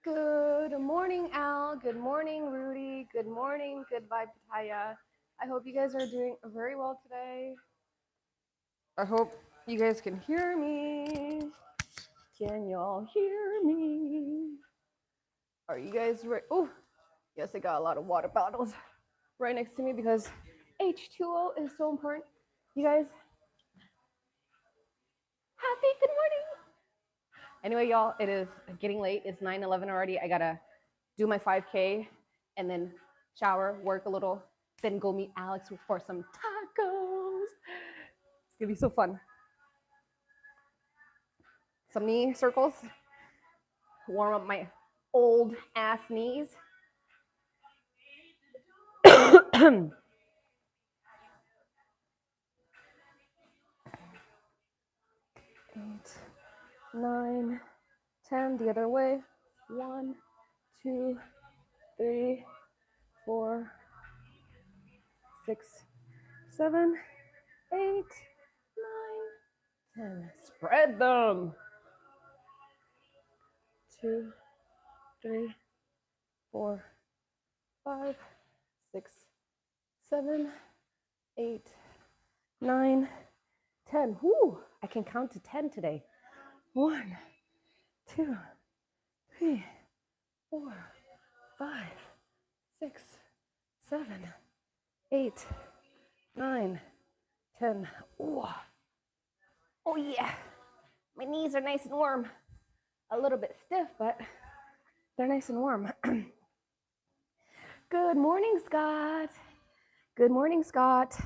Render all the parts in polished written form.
Good morning, Al. Good morning, Rudy. Good morning, goodbye, Pattaya. I hope you guys are doing very well today. I hope you guys can hear me. Can y'all hear me? Are you guys ready? Oh, yes, I got a lot of water bottles right next to me because H2O is so important. You guys, happy good morning. Anyway, y'all, it is getting late. It's 9:11 already. I gotta do my 5K and then shower, work a little, then go meet Alex for some tacos. It's gonna be so fun. Some knee circles, warm up my old ass knees. 8, 9, 10, the other way. 1, 2, 3, 4, 6, 7, 8, 9, 10. Spread them. 2, 3, 4, 5, 6, 7, 8, 9, 10. Woo! I can count to 10 today. 1, 2, 3, 4, 5, 6, 7, 8, 9, 10. Ooh. Oh yeah. My knees are nice and warm. A little bit stiff, but they're nice and warm. Good morning, Scott. Good morning, Scott.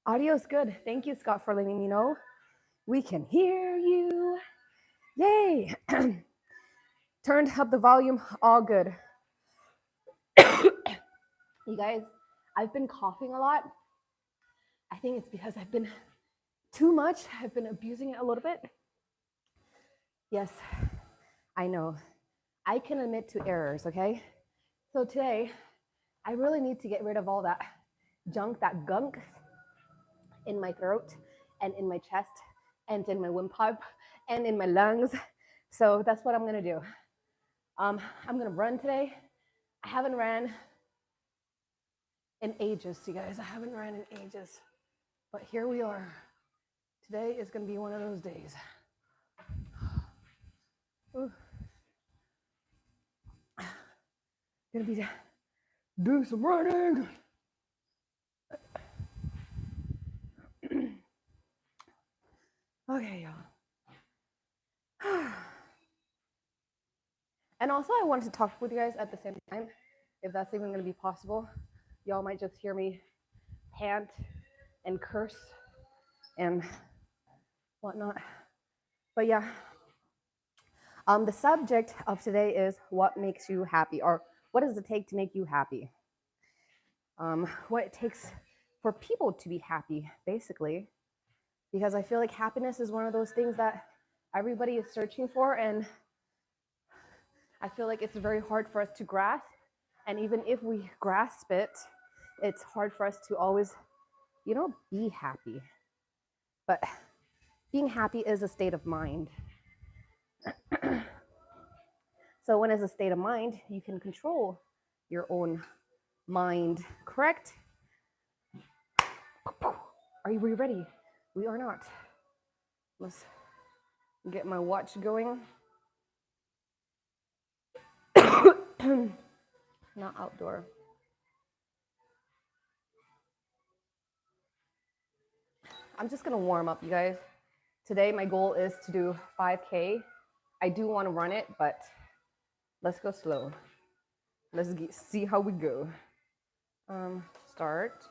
Audio's good. Thank you, Scott, for letting me know. We can hear you. Yay. Turned up the volume. All good. You guys, I've been coughing a lot. I think it's because I've been too much. I've been abusing it a little bit. Yes, I know. I can admit to errors, okay? So today, I really need to get rid of all that junk, that gunk in my throat and in my chest and in my windpipe and in my lungs. So that's what I'm gonna do. I'm gonna run today. I haven't ran in ages, you guys. I haven't ran in ages, but here we are. Today is gonna be one of those days. Ooh. Gonna be doing some running. Okay, y'all. And also, I wanted to talk with you guys at the same time, if that's even going to be possible. Y'all might just hear me pant and curse and whatnot. But yeah, the subject of today is what makes you happy, or what does it take to make you happy? What it takes for people to be happy, basically. Because I feel like happiness is one of those things that everybody is searching for, and I feel like it's very hard for us to grasp. And even if we grasp it, it's hard for us to always, be happy. But being happy is a state of mind. So when it's a state of mind, you can control your own mind, correct. Are we ready? We are not. Let's get my watch going. Not outdoor. I'm just gonna warm up, you guys. Today, my goal is to do 5K. I do want to run it, but let's go slow. Let's see how we go. Start.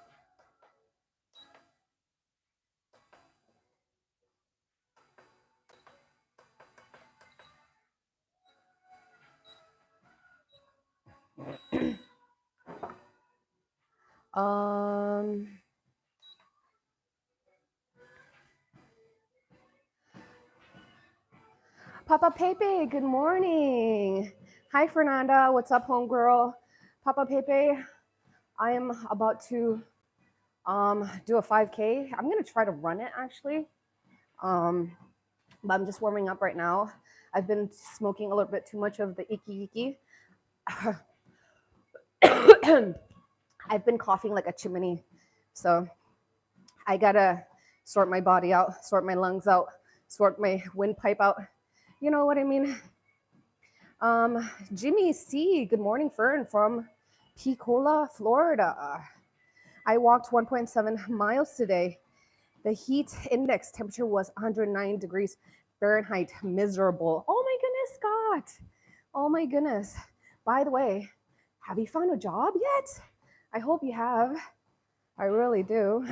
Papa Pepe, good morning. Hi, Fernanda. What's up, homegirl? Papa Pepe, I am about to do a 5K. I'm gonna try to run it actually, but I'm just warming up right now. I've been smoking a little bit too much of the iki. I've been coughing like a chimney, so I gotta sort my body out, sort my lungs out, sort my windpipe out. You know what I mean? Jimmy C, good morning, Fern from Picola, Florida. I walked 1.7 miles today. The heat index temperature was 109 degrees Fahrenheit, miserable. Oh my goodness, Scott. Oh my goodness. By the way, have you found a job yet? I hope you have. I really do.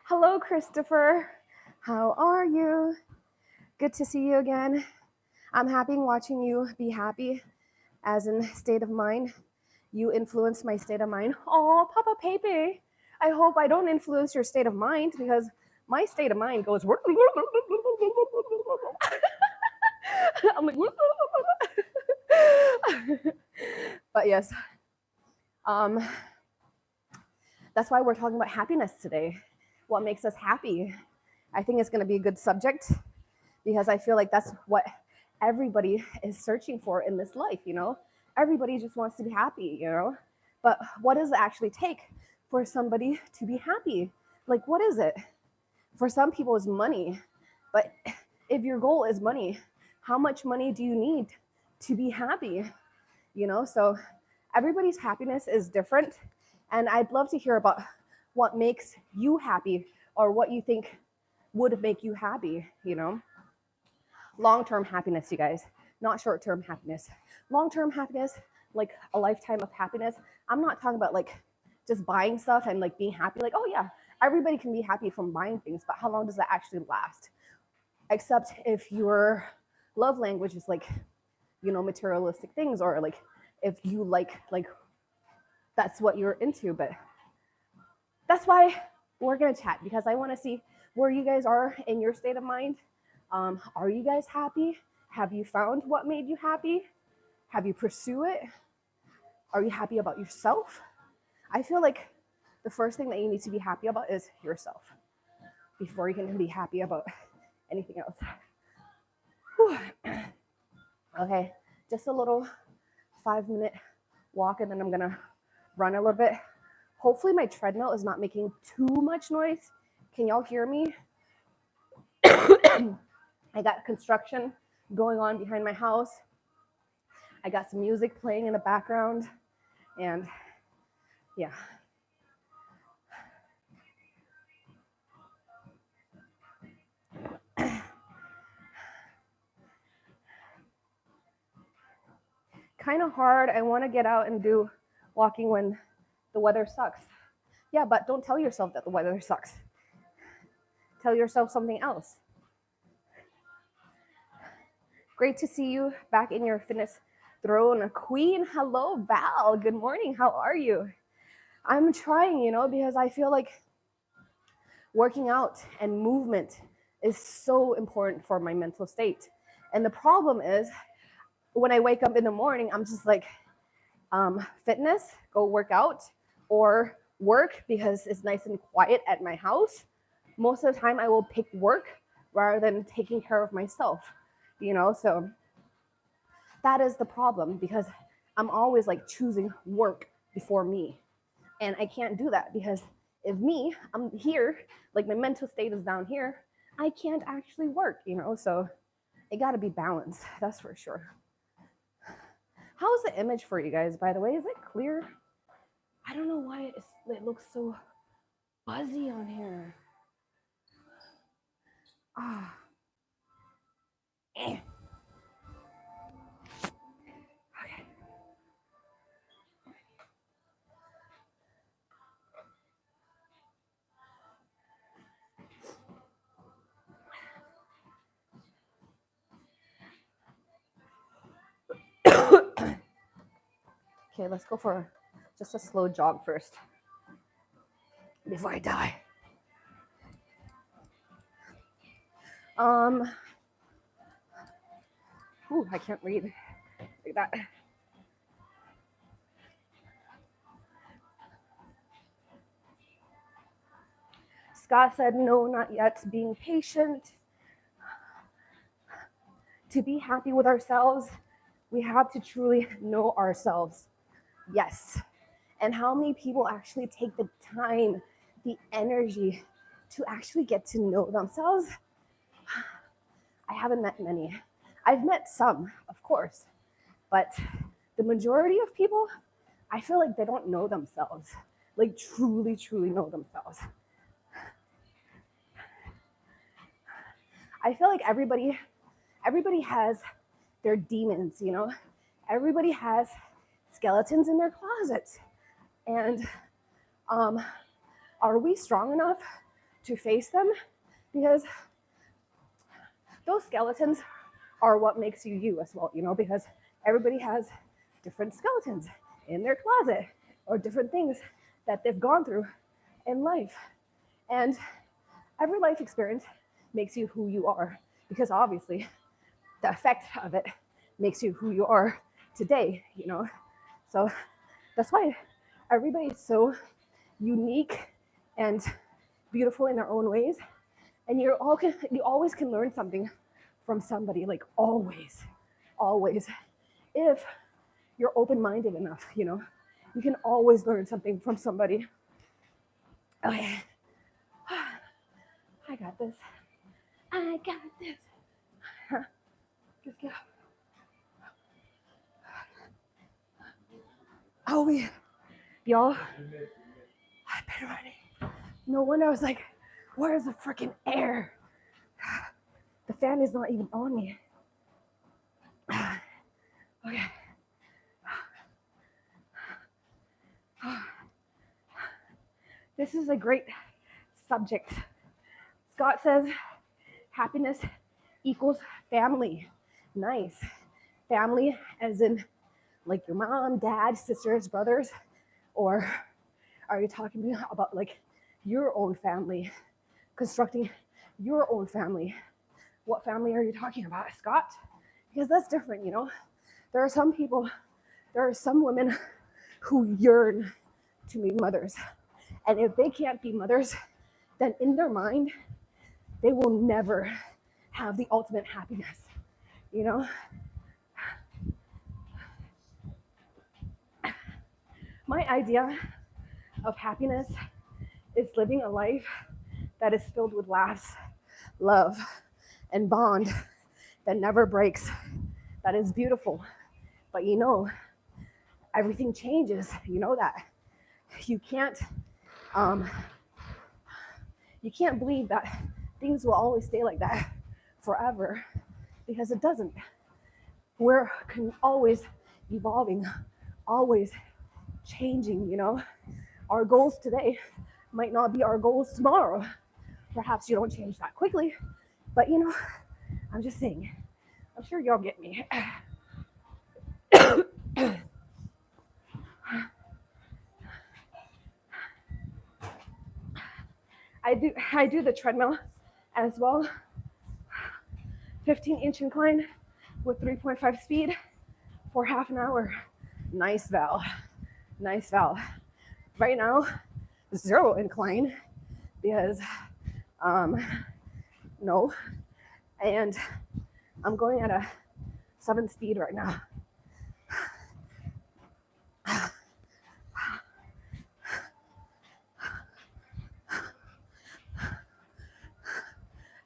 Hello, Christopher. How are you? Good to see you again. I'm happy watching you be happy, as in state of mind. You influence my state of mind. Oh, Papa Pepe. I hope I don't influence your state of mind, because my state of mind goes. I'm like, but yes. That's why we're talking about happiness today. What makes us happy? I think it's going to be a good subject, because I feel like that's what everybody is searching for in this life, you know? Everybody just wants to be happy, you know? But what does it actually take for somebody to be happy? Like, what is it? For some people, it's money. But if your goal is money, how much money do you need to be happy? You know, so everybody's happiness is different. And I'd love to hear about what makes you happy, or what you think would make you happy, you know? Long-term happiness, you guys, not short-term happiness. Long-term happiness, like a lifetime of happiness. I'm not talking about like just buying stuff and like being happy. Like, oh yeah, everybody can be happy from buying things, but how long does that actually last? Except if your love language is like, you know, materialistic things, or like if you like that's what you're into. But that's why we're gonna chat, because I want to see where you guys are in your state of mind. Are you guys happy? Have you found what made you happy? Have you pursued it? Are you happy about yourself? I feel like the first thing that you need to be happy about is yourself before you can be happy about anything else. Whew. Okay, just a little 5-minute walk, and then I'm gonna run a little bit. Hopefully my treadmill is not making too much noise. Can y'all hear me? I got construction going on behind my house. I got some music playing in the background, and yeah. Kind of hard. I want to get out and do walking when the weather sucks. Yeah, but don't tell yourself that the weather sucks. Tell yourself something else. Great to see you back in your fitness throne. Queen, hello, Val. Good morning. How are you? I'm trying, you know, because I feel like working out and movement is so important for my mental state. And the problem is, when I wake up in the morning, I'm just like, fitness, go work out, or work because it's nice and quiet at my house. Most of the time I will pick work rather than taking care of myself, you know? So that is the problem, because I'm always like choosing work before me. And I can't do that, because if I'm here, like my mental state is down here, I can't actually work, so it got to be balanced. That's for sure. How's the image for you guys, by the way? Is it clear? I don't know why it looks so buzzy on here. Ah. Eh. Okay. Okay, let's go for just a slow jog first before I die. I can't read like that. Scott said, no, not yet. Being patient. To be happy with ourselves, we have to truly know ourselves. Yes. And how many people actually take the time, the energy to actually get to know themselves? I haven't met many. I've met some, of course, but the majority of people, I feel like they don't know themselves, like truly, truly know themselves. I feel like everybody has their demons, Everybody has skeletons in their closets. And are we strong enough to face them? Because those skeletons are what makes you as well, because everybody has different skeletons in their closet or different things that they've gone through in life. And every life experience makes you who you are, because obviously the effect of it makes you who you are today, So that's why everybody is so unique and beautiful in their own ways. And you always can learn something from somebody, like always. If you're open-minded enough, you can always learn something from somebody. Okay. I got this. Just go. Y'all, I've been running. No wonder I was like, where's the freaking air? The fan is not even on me. Okay. This is a great subject. Scott says, happiness equals family. Nice. Family as in like your mom, dad, sisters, brothers? Or are you talking about like your own family, constructing your own family? What family are you talking about, Scott? Because that's different, There are some women who yearn to be mothers. And if they can't be mothers, then in their mind, they will never have the ultimate happiness, My idea of happiness is living a life that is filled with laughs, love, and bond that never breaks, that is beautiful. But everything changes, that. You can't believe that things will always stay like that forever, because it doesn't. We're always evolving, always changing, Our goals today might not be our goals tomorrow. Perhaps you don't change that quickly, but I'm just saying, I'm sure y'all get me. I do the treadmill as well. 15-inch incline with 3.5 speed for half an hour. Nice, Val. Right now, 0 incline because no. And I'm going at a 7 speed right now.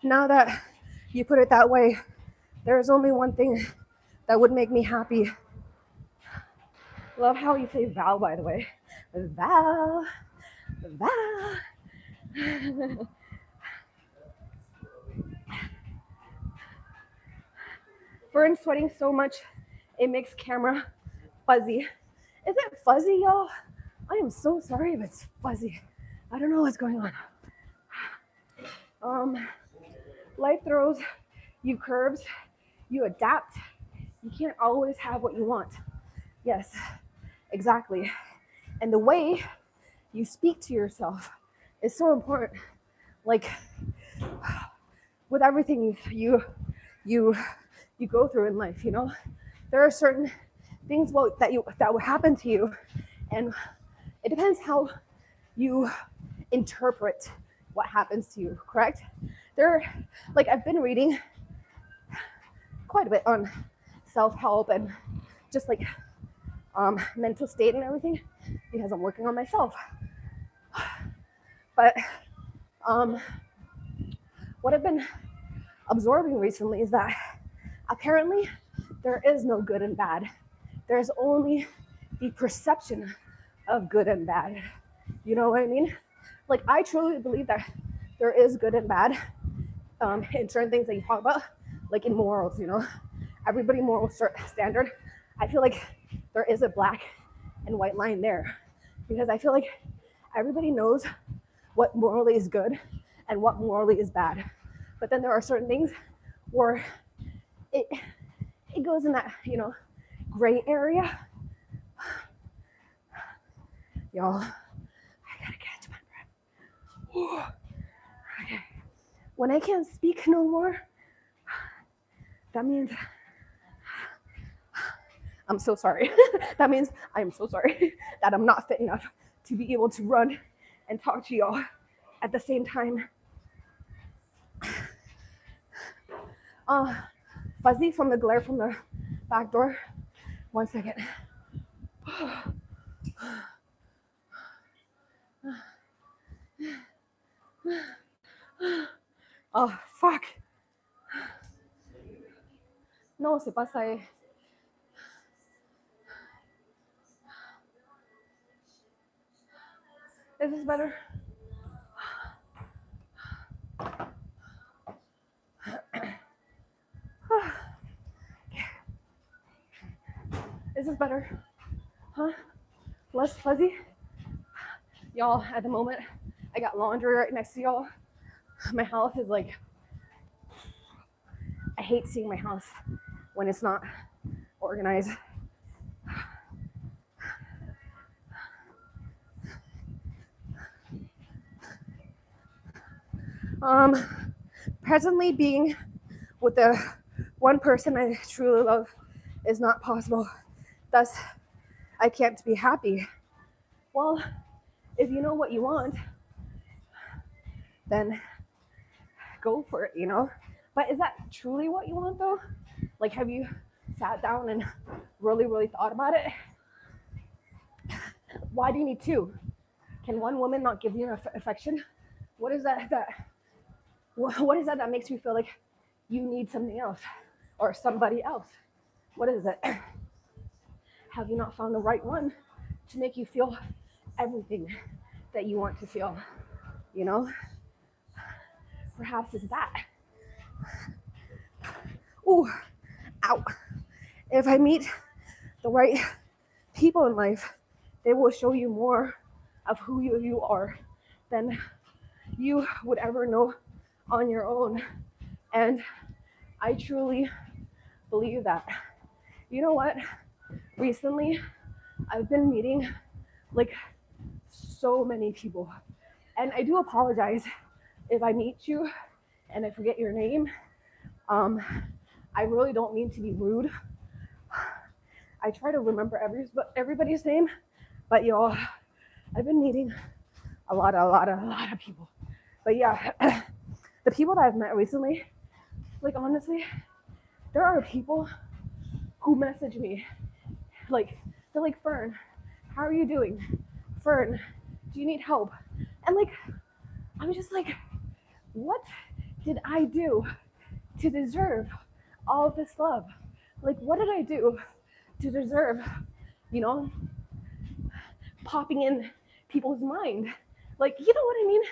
Now that you put it that way, there's only one thing that would make me happy. Love how you say vow, by the way. Vow, vow. Fern's sweating so much, it makes camera fuzzy. Is it fuzzy, y'all? I am so sorry if it's fuzzy. I don't know what's going on. Life throws you curves, you adapt. You can't always have what you want. Yes, exactly. And the way you speak to yourself is so important. Like with everything you go through in life, you know, there are certain things that will happen to you, and it depends how you interpret what happens to you. Correct? I've been reading quite a bit on self-help and just like mental state and everything because I'm working on myself. But what I've been absorbing recently is that apparently there is no good and bad. There's only the perception of good and bad. You know what I mean? Like, I truly believe that there is good and bad in certain things that you talk about, like in morals, you know, everybody moral standard. I feel like there is a black and white line there because I feel like everybody knows what morally is good and what morally is bad. But then there are certain things where it goes in that, you know, gray area. Y'all, I gotta catch my breath. Ooh. Okay. When I can't speak no more, that means I'm so sorry. That means I'm so sorry that I'm not fit enough to be able to run and talk to y'all at the same time. Fuzzy from the glare from the back door. 1 second. Oh, fuck. No, se pasa. Is this better? Is this better? Huh? Less fuzzy? Y'all, at the moment, I got laundry right next to y'all. My house is like, I hate seeing my house when it's not organized. Presently being with the one person I truly love is not possible. Thus, I can't be happy. Well, if you know what you want, then go for it, you know? But is that truly what you want though? Like, have you sat down and really, really thought about it? Why do you need two? Can one woman not give you enough affection? What is that that makes you feel like you need something else or somebody else? What is it? Have you not found the right one to make you feel everything that you want to feel? You know? Perhaps it's that. Ooh, ow. If I meet the right people in life, they will show you more of who you are than you would ever know on your own. And I truly believe that. You know what? Recently, I've been meeting like so many people. And I do apologize if I meet you and I forget your name. I really don't mean to be rude. I try to remember everybody's name, but y'all, I've been meeting a lot of people. But yeah, the people that I've met recently, like honestly, there are people who message me, like they're like, Fern, How are you doing? Fern, do you need help? And like, I'm just like, what did I do to deserve all of this love? Like, what did I do to deserve, you know, popping in people's mind? Like, you know what I mean?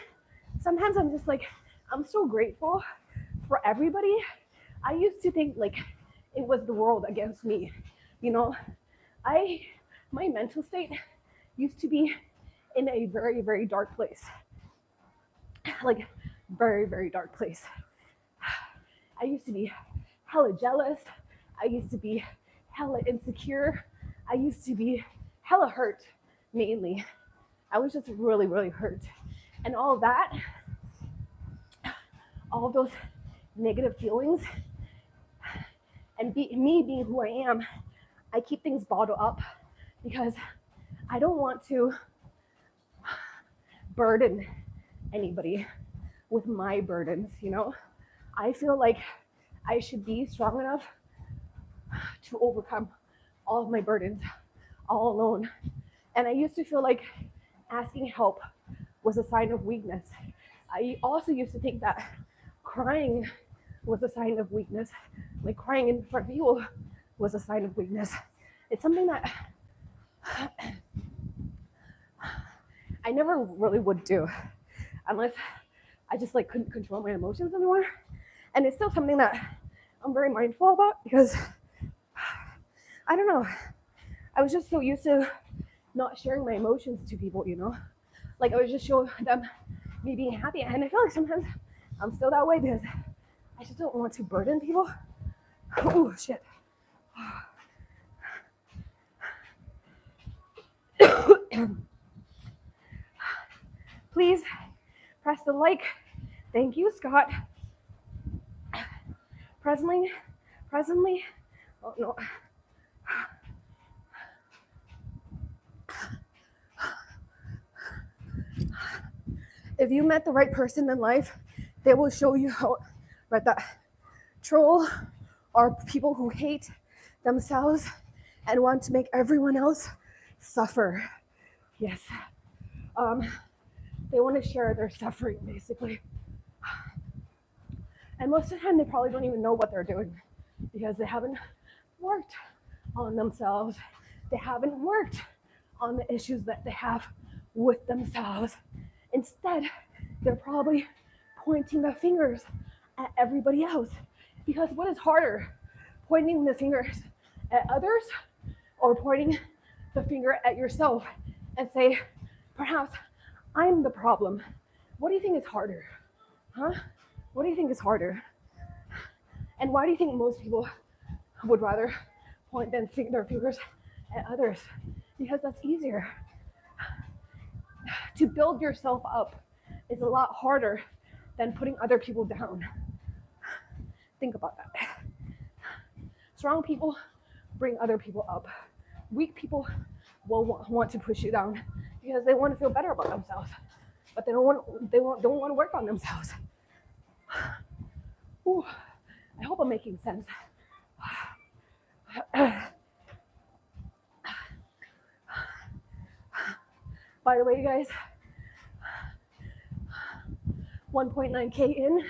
Sometimes I'm just like, I'm so grateful for everybody. I used to think like it was the world against me, you know. My mental state used to be in a very, very dark place. Like, very, very dark place. I used to be hella jealous. I used to be hella insecure. I used to be hella hurt, mainly. I was just really, really hurt. And all of that, all of those negative feelings, and me being who I am, I keep things bottled up because I don't want to burden anybody with my burdens, you know? I feel like I should be strong enough to overcome all of my burdens all alone. And I used to feel like asking help was a sign of weakness. I also used to think that crying was a sign of weakness. Like crying in front of people was a sign of weakness. It's something that I never really would do unless I just like couldn't control my emotions anymore. And it's still something that I'm very mindful about because I don't know. I was just so used to not sharing my emotions to people, you know? Like I would just show them me being happy. And I feel like sometimes I'm still that way because I just don't want to burden people. Oh, shit. Please press the like. Thank you, Scott. Presently. Oh, no. If you met the right person in life, they will show you how, right, that troll are people who hate themselves and want to make everyone else suffer. Yes. They want to share their suffering, basically. And most of the time, they probably don't even know what they're doing because they haven't worked on themselves. They haven't worked on the issues that they have with themselves. Instead, they're probably pointing the fingers at everybody else. Because what is harder, pointing the fingers at others or pointing the finger at yourself and say, perhaps I'm the problem? What do you think is harder? Huh? What do you think is harder? And why do you think most people would rather point their fingers at others? Because that's easier. To build yourself up is a lot harder than putting other people down. Think about that. Strong people bring other people up. Weak people will want to push you down because they want to feel better about themselves, but they don't want to work on themselves. Ooh, I hope I'm making sense. By the way, you guys, 1.9K in,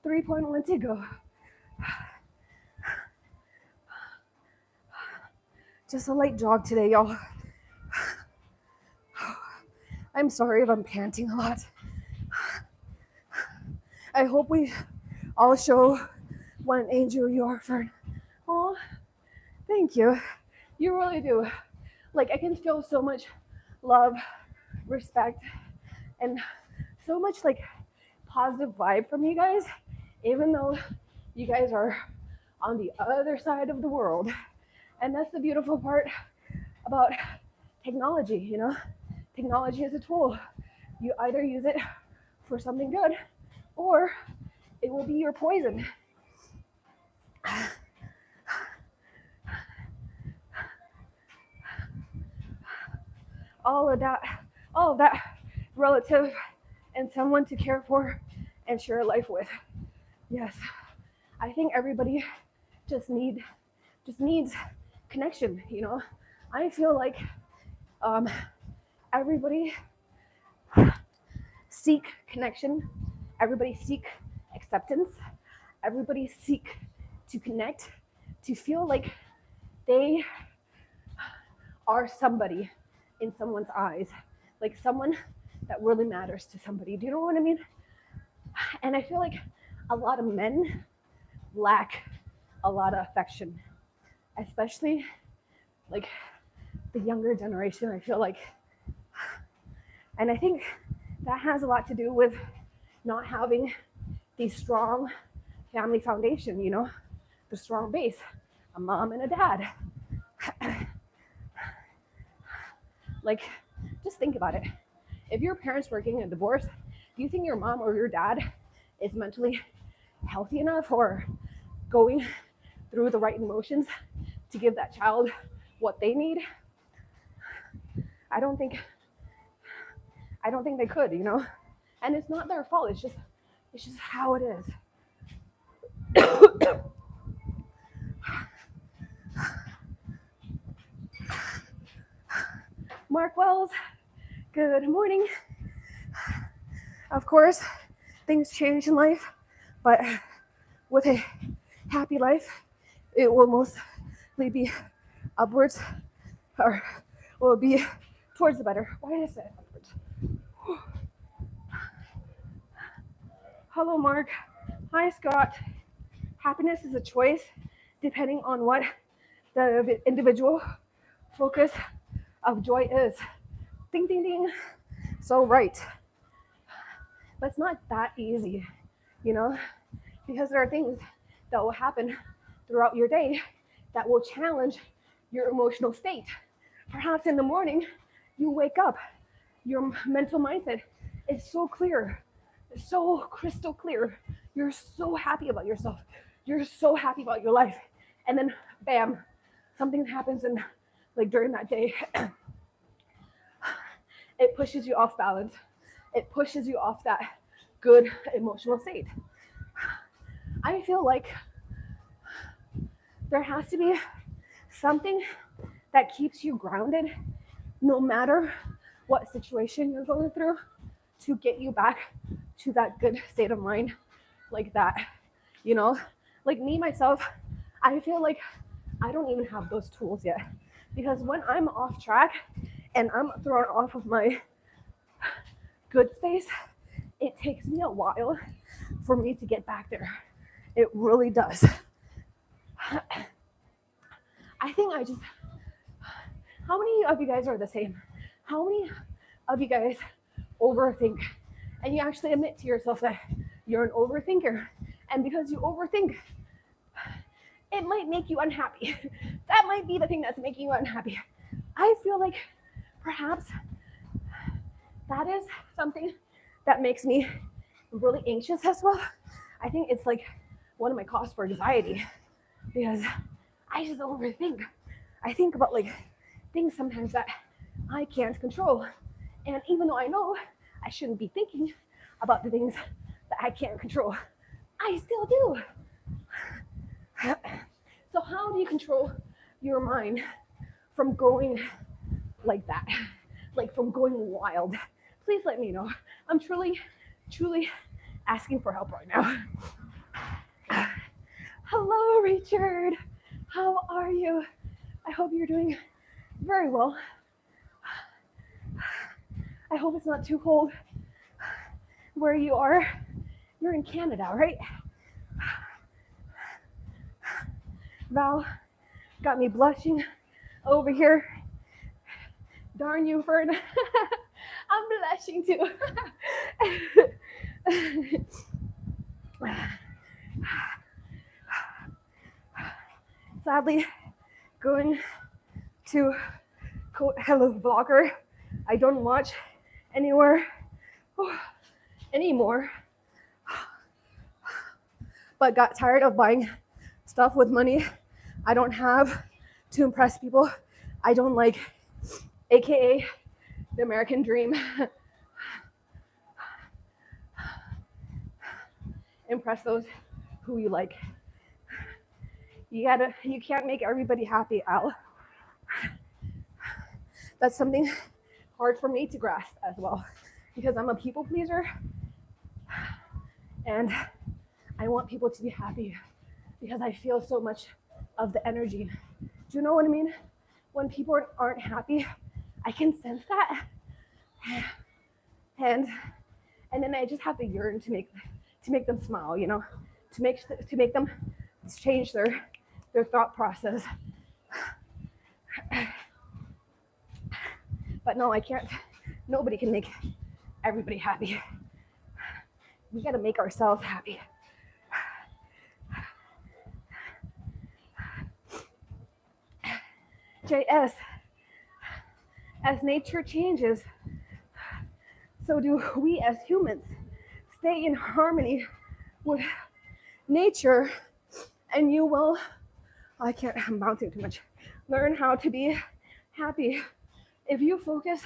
3.1 to go. Just a light jog today, y'all. I'm sorry if I'm panting a lot. I hope we all show what an angel you are, Fern. Oh, thank you. You really do. Like, I can feel so much love, respect, and so much like positive vibe from you guys, even though you guys are on the other side of the world. And that's the beautiful part about technology, you know? Technology is a tool. You either use it for something good or it will be your poison. All of that relative and someone to care for and share life with. Yes. I think everybody just needs connection, you know? I feel like everybody seek connection, everybody seek acceptance, everybody seek to connect, to feel like they are somebody in someone's eyes, like someone that really matters to somebody. Do you know what I mean? And I feel like a lot of men lack a lot of affection, especially like the younger generation. I feel like, and I think that has a lot to do with not having the strong family foundation, you know, the strong base, a mom and a dad. Like, just think about it. If your parents were getting a divorce, do you think your mom or your dad is mentally healthy enough or going through the right emotions to give that child what they need? I don't think they could, you know. And it's not their fault. It's just how it is. Mark Wells, good morning. Of course, things change in life, but with a happy life, it will mostly be upwards, or will be towards the better. Why did I say upwards? Hello, Mark. Hi, Scott. Happiness is a choice depending on what the individual focus of joy is. Ding, ding, ding. So right. But it's not that easy, you know, because there are things that will happen throughout your day that will challenge your emotional state. Perhaps in the morning, you wake up, your mental mindset is so clear, so crystal clear. You're so happy about yourself. You're so happy about your life. And then, bam, something happens and like during that day, it pushes you off balance. It pushes you off that good emotional state. I feel like there has to be something that keeps you grounded no matter what situation you're going through to get you back to that good state of mind like that. You know, like me, myself, I feel like I don't even have those tools yet. Because when I'm off track and I'm thrown off of my good space, it takes me a while for me to get back there. It really does. I think how many of you guys are the same? How many of you guys overthink? And you actually admit to yourself that you're an overthinker. And because you overthink, it might make you unhappy. That might be the thing that's making you unhappy. I feel like perhaps that is something that makes me really anxious as well. I think it's like one of my causes for anxiety because I just overthink. I think about like things sometimes that I can't control. And even though I know I shouldn't be thinking about the things that I can't control, I still do. So how do you control your mind from going like that? Like from going wild? Please let me know. I'm truly asking for help right now. Hello, Richard. How are you? I hope you're doing very well. I hope it's not too cold where you are. You're in Canada, right? Val got me blushing over here. Darn you, Fern. I'm blushing too. Sadly, going to quote hello vlogger, I don't watch anymore, but got tired of buying stuff with money I don't have to impress people I don't like, aka the American dream. Impress those who you like. You can't make everybody happy, Al. That's something hard for me to grasp as well, because I'm a people pleaser and I want people to be happy because I feel so much of the energy. Do you know what I mean? When people aren't happy, I can sense that. And then I just have to yearn to make them smile, you know, to make them change their thought process. But no, I can't. Nobody can make everybody happy. We got to make ourselves happy. JS, as nature changes, so do we as humans. Stay in harmony with nature, and you will, I'm bouncing too much, learn how to be happy. If you focus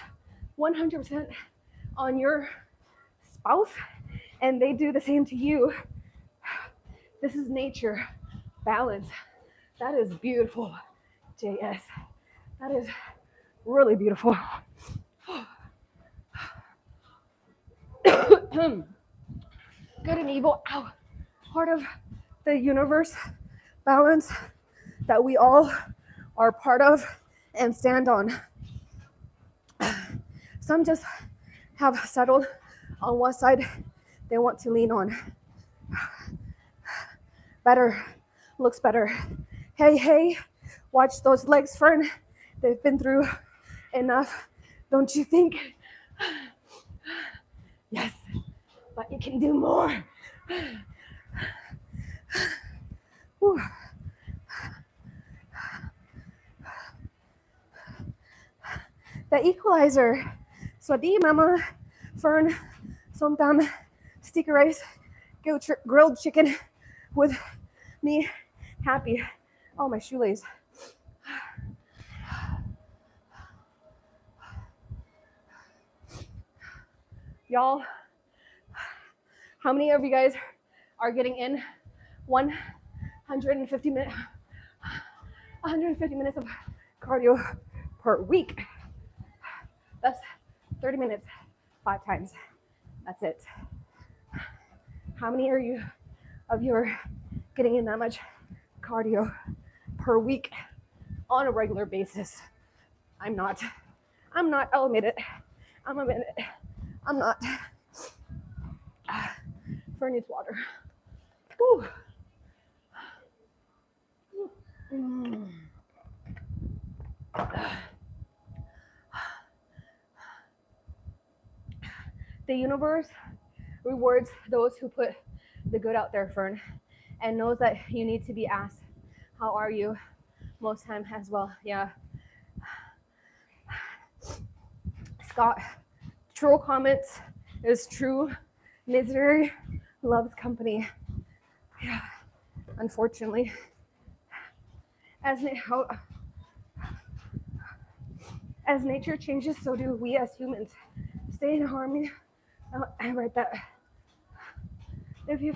100% on your spouse and they do the same to you, this is nature, balance. That is beautiful, JS. That is really beautiful. Good and evil, part of the universe balance that we all are part of and stand on. Some just have settled on what side they want to lean on. Better, looks better. Hey, watch those legs, Fern. They've been through enough, don't you think? Yes, but you can do more. Whew. The equalizer. Swadee, Mama, Fern, somtam, sticky rice, grilled chicken with me, happy. Oh, my shoelace. Y'all, how many of you guys are getting in 150 minutes of cardio per week? That's 30 minutes, 5 times. That's it. How many of you are getting in that much cardio per week on a regular basis? I'm not. I'll admit it. I'm not. Fern needs water. Whew. The universe rewards those who put the good out there, Fern, and knows that you need to be asked, how are you? Most time as well. Yeah. Scott, troll comments is true. Misery loves company. Yeah. Unfortunately. As nature changes, so do we as humans. Stay in harmony. I write that. If you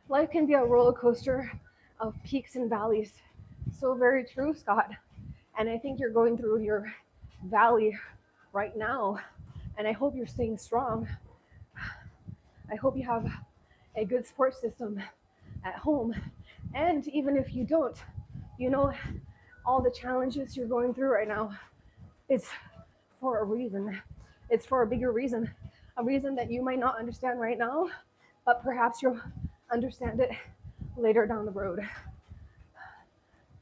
life can be a roller coaster of peaks and valleys. So very true, Scott. And I think you're going through your valley right now. And I hope you're staying strong. I hope you have a good support system at home. And even if you don't, you know, all the challenges you're going through right now, it's for a reason. It's for a bigger reason. A reason that you might not understand right now, but perhaps you'll understand it later down the road.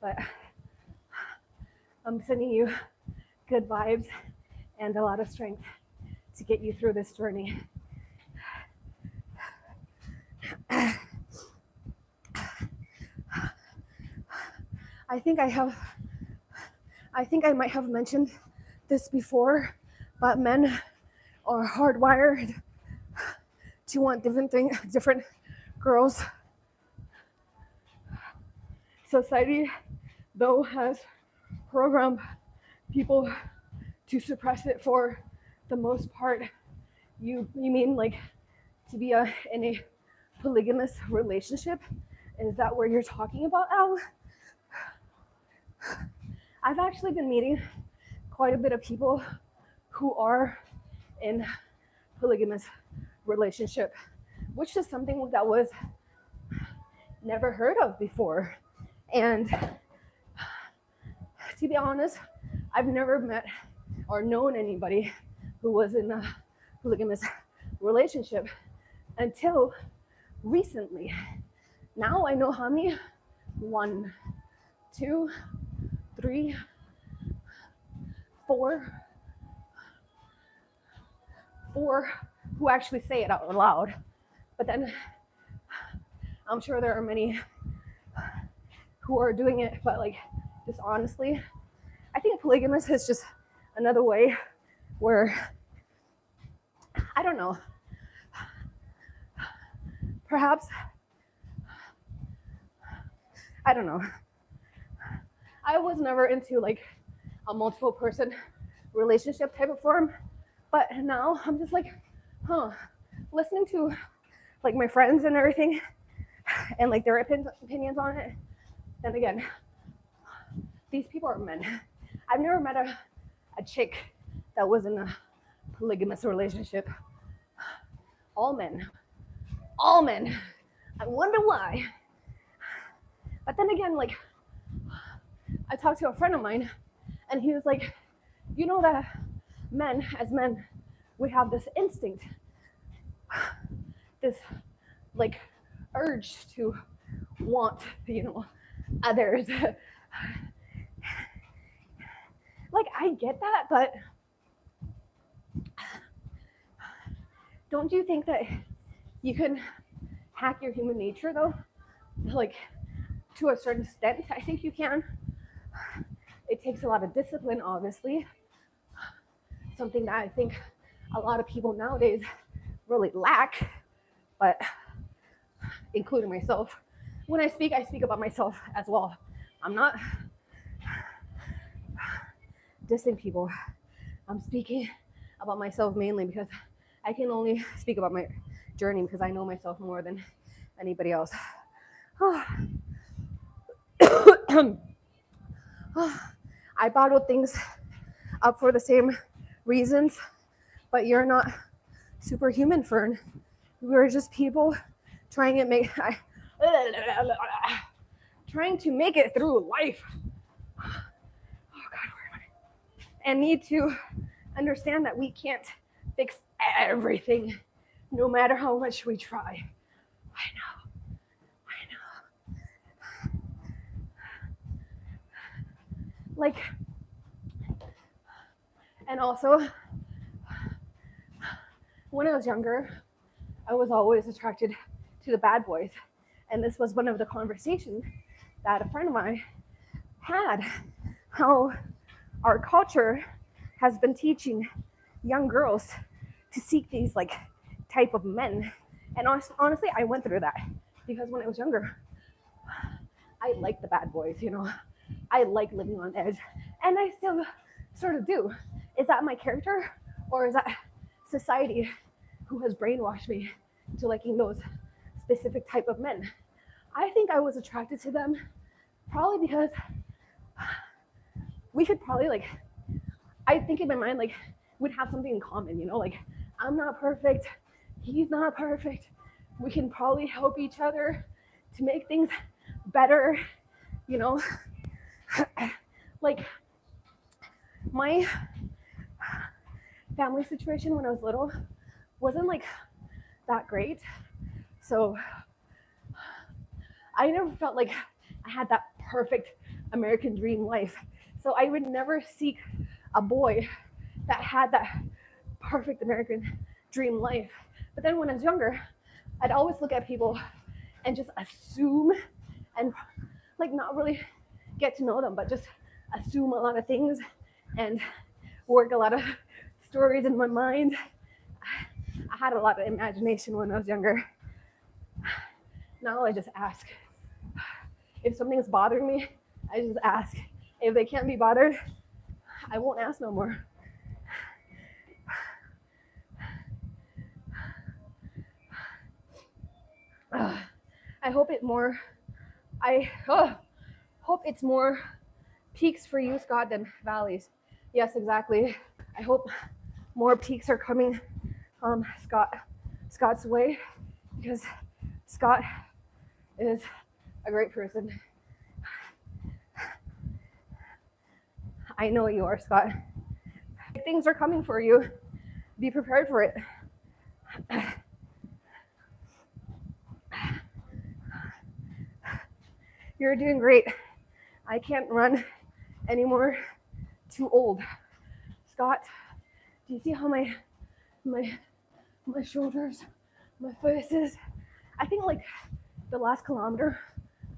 But I'm sending you good vibes and a lot of strength to get you through this journey. I think I might have mentioned this before, but men are hardwired to want different girls. Society, though, has programmed people to suppress it for the most part. You mean like to be in a polygamous relationship? Is that what you're talking about, Al? I've actually been meeting quite a bit of people who are in polygamous relationship, which is something that was never heard of before. And to be honest, I've never met or known anybody who was in a polygamous relationship until recently. Now I know how many? 1, 2, 3, 4 who actually say it out loud. But then I'm sure there are many who are doing it, but like, just honestly, I think polygamous is just another way where, I don't know, perhaps, I don't know. I was never into like a multiple person relationship type of form, but now I'm just like, listening to like my friends and everything and like their opinions on it. And again, these people are men. I've never met a chick that was in a polygamous relationship. All men. I wonder why. But then again, like, I talked to a friend of mine and he was like, you know that men, as men, we have this instinct, this like urge to want, others. Like, I get that, but don't you think that you can hack your human nature though? Like, to a certain extent, I think you can. It takes a lot of discipline, obviously. Something that I think a lot of people nowadays really lack, but including myself. When I speak about myself as well. I'm not dissing people. I'm speaking about myself mainly because I can only speak about my journey because I know myself more than anybody else. I bottled things up for the same reasons, but you're not superhuman, Fern. We're just people trying to make it through life. Oh God, and need to understand that we can't fix everything, no matter how much we try. I know. Like, and also, when I was younger, I was always attracted to the bad boys. And this was one of the conversations that a friend of mine had, how our culture has been teaching young girls to seek these like type of men. And honestly, I went through that because when I was younger, I liked the bad boys, I like living on edge, and I still sort of do. Is that my character, or is that society who has brainwashed me to liking those specific type of men? I think I was attracted to them probably because we could probably like, I think in my mind, like, we'd have something in common, like, I'm not perfect, he's not perfect, we can probably help each other to make things better, like, my family situation when I was little wasn't like that great, so I never felt like I had that perfect American dream life. So I would never seek a boy that had that perfect American dream life. But then when I was younger, I'd always look at people and just assume and like not really get to know them, but just assume a lot of things and work a lot of stories in my mind. I had a lot of imagination when I was younger. Now I just ask. If something's bothering me, I just ask. If they can't be bothered, I won't ask no more. I hope hope it's more peaks for you, Scott, than valleys. Yes, exactly. I hope more peaks are coming Scott's way, because Scott is a great person. I know you are, Scott. Things are coming for you. Be prepared for it. You're doing great. I can't run anymore. Too old. Scott, do you see how my shoulders, my face is? I think like the last kilometer,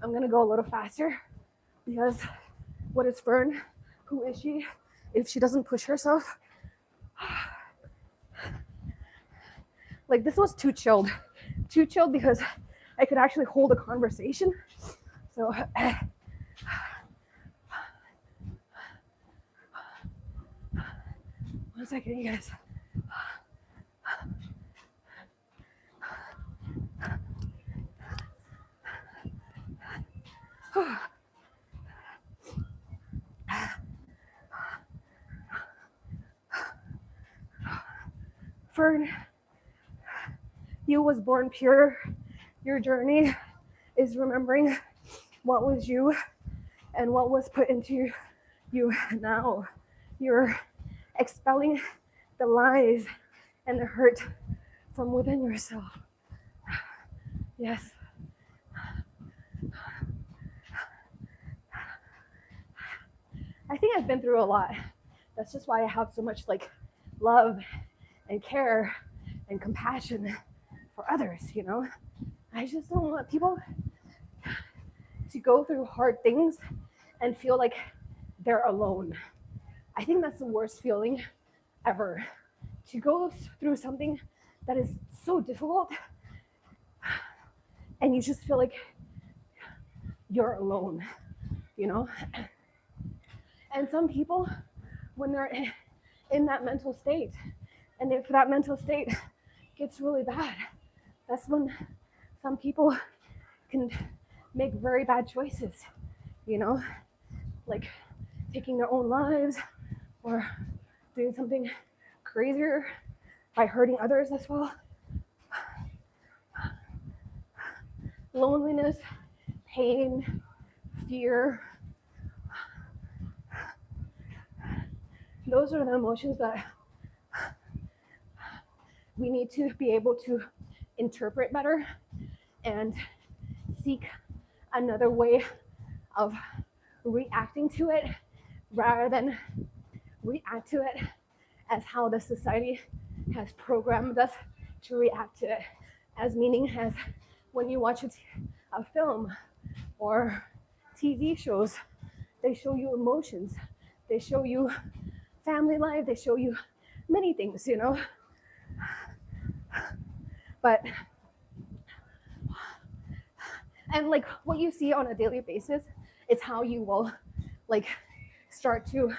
I'm gonna go a little faster, because what is Fern? Who is she if she doesn't push herself? Like, this was too chilled because I could actually hold a conversation. So 1 second, you guys. Fern, you was born pure. Your journey is remembering what was you and what was put into you. Now you're expelling the lies and the hurt from within yourself. Yes. I think I've been through a lot. That's just why I have so much like love and care and compassion for others, you know? I just don't want people to go through hard things and feel like they're alone. I think that's the worst feeling ever. To go through something that is so difficult and you just feel like you're alone, you know? And some people, when they're in that mental state, and if that mental state gets really bad, that's when some people can make very bad choices, you know, like taking their own lives or doing something crazier by hurting others as well. Loneliness, pain, fear. Those are the emotions that we need to be able to interpret better and seek another way of reacting to it, rather than react to it as how the society has programmed us to react to it. As meaning as when you watch a film or TV shows, they show you emotions, they show you family life, they show you many things, you know. But and like what you see on a daily basis is how you will like start to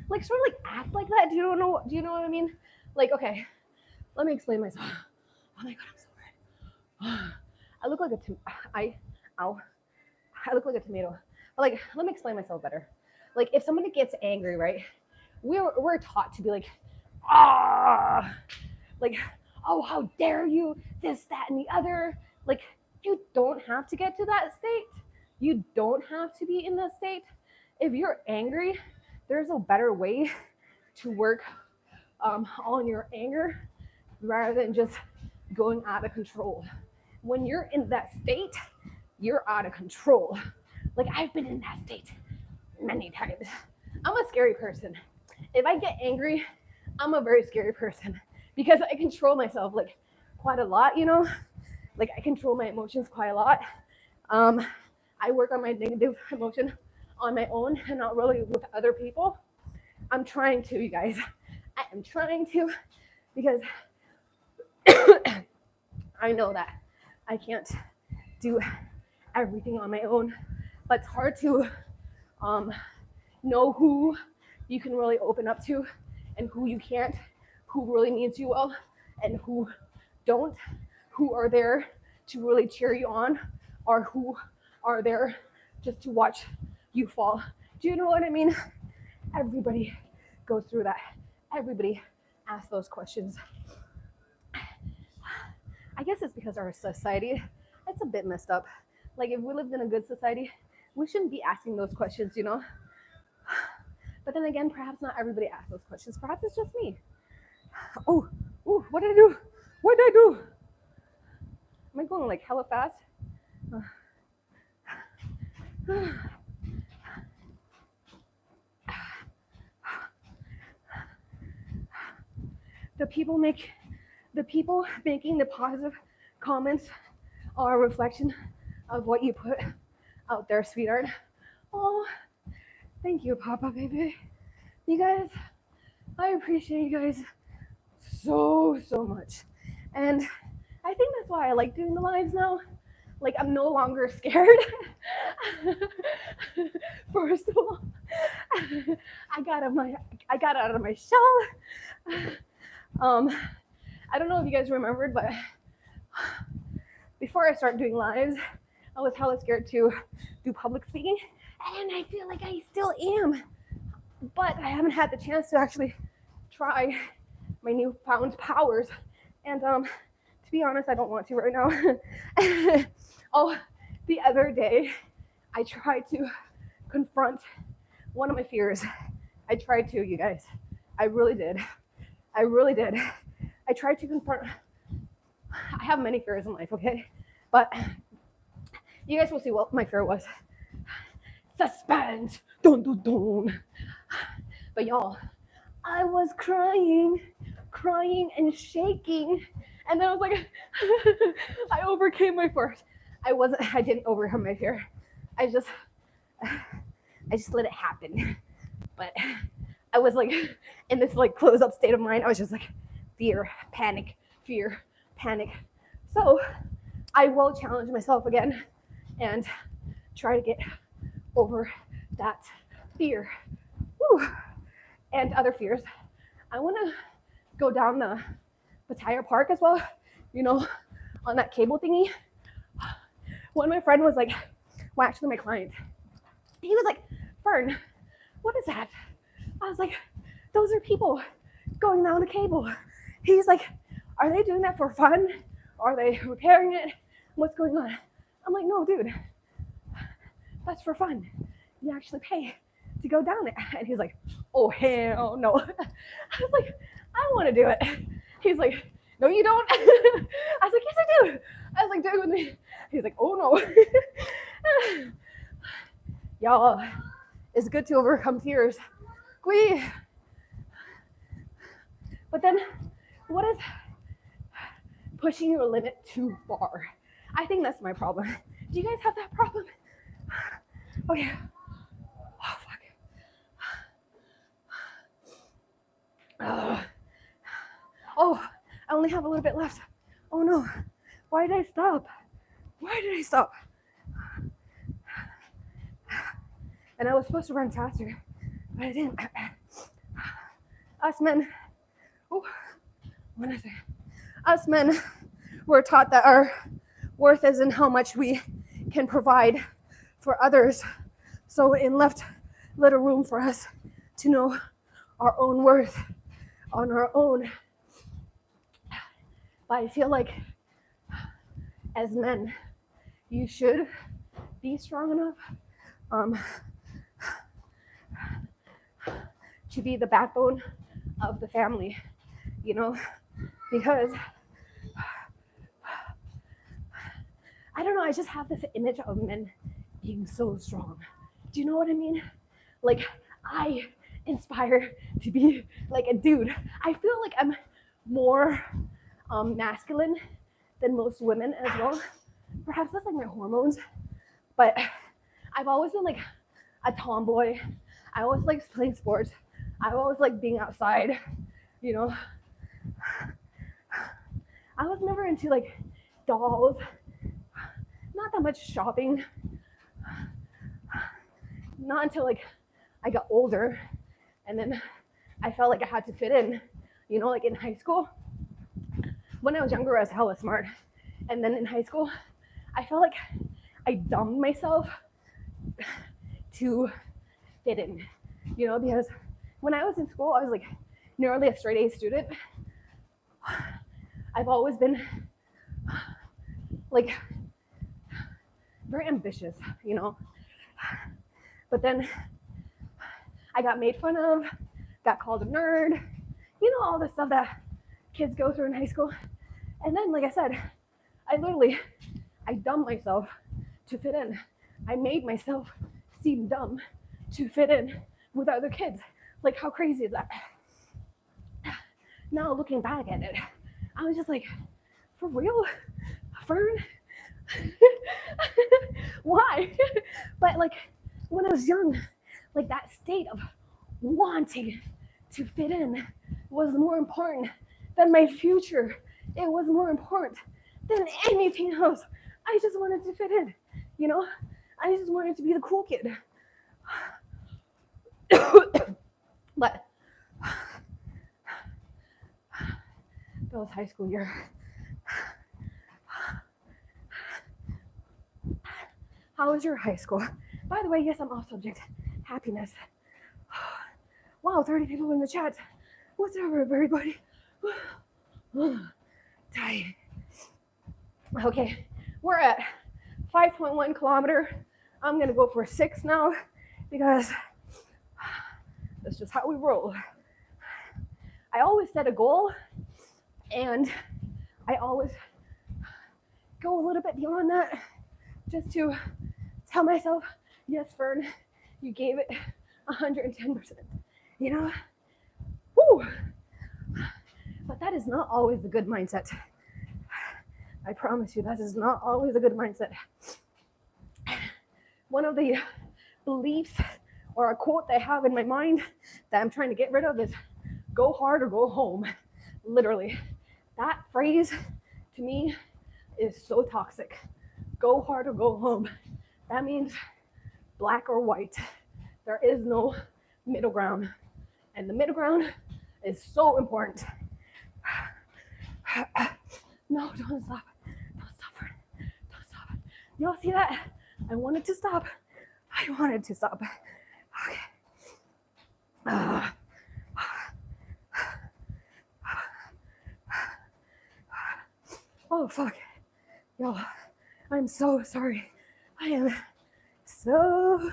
like sort of like act like that. Do you know what I mean? Like, okay, let me explain myself. Oh my god, I'm so red. I look like I look like a tomato. But like, let me explain myself better. Like, if somebody gets angry, right? We're taught to be like, like, oh, how dare you, this, that, and the other. Like, you don't have to get to that state. You don't have to be in that state. If you're angry, there's a better way to work on your anger rather than just going out of control. When you're in that state, you're out of control. Like, I've been in that state many times. I'm a scary person. If I get angry, I'm a very scary person because I control myself like quite a lot, you know? Like, I control my emotions quite a lot. I work on my negative emotion on my own and not really with other people. I'm trying to, you guys. I am trying to, because I know that I can't do everything on my own, but it's hard to know who you can really open up to and who you can't, who really needs you well and who don't, who are there to really cheer you on, or who are there just to watch you fall. Do you know what I mean? Everybody goes through that. Everybody asks those questions. I guess it's because our society, it's a bit messed up. Like if we lived in a good society, we shouldn't be asking those questions, you know? But then again, perhaps not everybody asks those questions. Perhaps it's just me. Oh, what did I do? What did I do? Am I going like hella fast? The people making the positive comments are a reflection of what you put out there, sweetheart. Oh, thank you, Papa, baby. You guys, I appreciate you guys so much. And I think that's why I like doing the lives now. Like I'm no longer scared. First of all, I got out of my shell. I don't know if you guys remembered, but before I started doing lives, I was hella scared to do public speaking, and I feel like I still am, but I haven't had the chance to actually try my newfound powers. And to be honest, I don't want to right now. Oh, the other day, I tried to confront one of my fears. I tried to, you guys. I really did. I tried to confront. I have many fears in life, okay? But you guys will see what my fear was. Suspense. Dun, dun, dun. But y'all, I was crying and shaking. And then I was like, I overcame my fear. I didn't overcome my fear. I just let it happen. But I was like in this like close up state of mind. I was just like fear, panic. So I will challenge myself again and try to get over that fear. Woo. And other fears. I want to go down the Pattaya Park as well, you know, on that cable thingy. One of my friend was like, well, actually my client, he was like, Fern, what is that? I was like, those are people going down the cable. He's like, are they doing that for fun? Are they repairing it? What's going on? I'm like, no, dude, that's for fun. You actually pay to go down it. And he's like, oh, hell no. I was like, I want to do it. He's like, no, you don't. I was like, yes, I do. I was like, do it with me. He's like, oh, no. Y'all, it's good to overcome fears. But then, what is pushing your limit too far? I think that's my problem. Do you guys have that problem? Okay. Oh, fuck. Oh, I only have a little bit left. Oh no. Why did I stop? And I was supposed to run faster, but I didn't. Us men, us men were taught that our worth is in how much we can provide for others. So it left little room for us to know our own worth on our own. But I feel like as men, you should be strong enough to be the backbone of the family, you know, because I don't know, I just have this image of men being so strong. Do you know what I mean? Like, I inspire to be like a dude. I feel like I'm more masculine than most women as well. Perhaps that's like my hormones, but I've always been like a tomboy. I always like playing sports. I always like being outside, you know. I was never into like dolls, not that much shopping, not until like I got older, and then I felt like I had to fit in, you know, like in high school. when I was younger, I was hella smart. And then in high school, I felt like I dumbed myself to fit in, because when I was in school, I was like nearly a straight A student. I've always been like very ambitious, but then I got made fun of, got called a nerd, all the stuff that kids go through in high school. And then, like I said, I dumbed myself to fit in. I made myself seem dumb to fit in with other kids. Like, how crazy is that? Now, looking back at it, I was just like, for real? Fern? Why? But like, when I was young, like that state of wanting to fit in was more important than my future. It was more important than anything else. I just wanted to fit in, I just wanted to be the cool kid. But that was high school year. How was your high school? By the way, yes, I'm off subject. Happiness. Wow, 30 people in the chat. What's up, everybody? Tight. Okay, we're at 5.1 kilometer. I'm gonna go for 6 now because that's just how we roll. I always set a goal and I always go a little bit beyond that just to tell myself, yes, Fern, you gave it 110%, Woo! But that is not always a good mindset. I promise you, that is not always a good mindset. One of the beliefs or a quote that I have in my mind that I'm trying to get rid of is go hard or go home. Literally. That phrase to me is so toxic. Go hard or go home. That means black or white. There is no middle ground. And the middle ground is so important. No, don't stop. Don't stop, Fern. Don't stop. Y'all see that? I wanted to stop. Okay. Oh, fuck. Y'all, I'm so sorry. I am so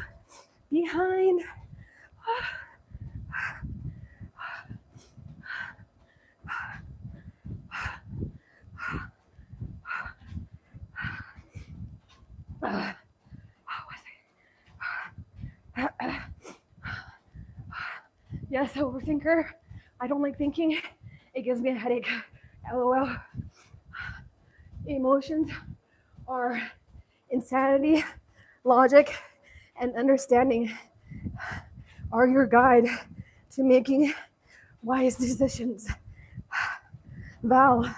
behind. Yes, overthinker. I don't like thinking. It gives me a headache. LOL. Emotions are insanity, logic, and understanding are your guide to making wise decisions. Val,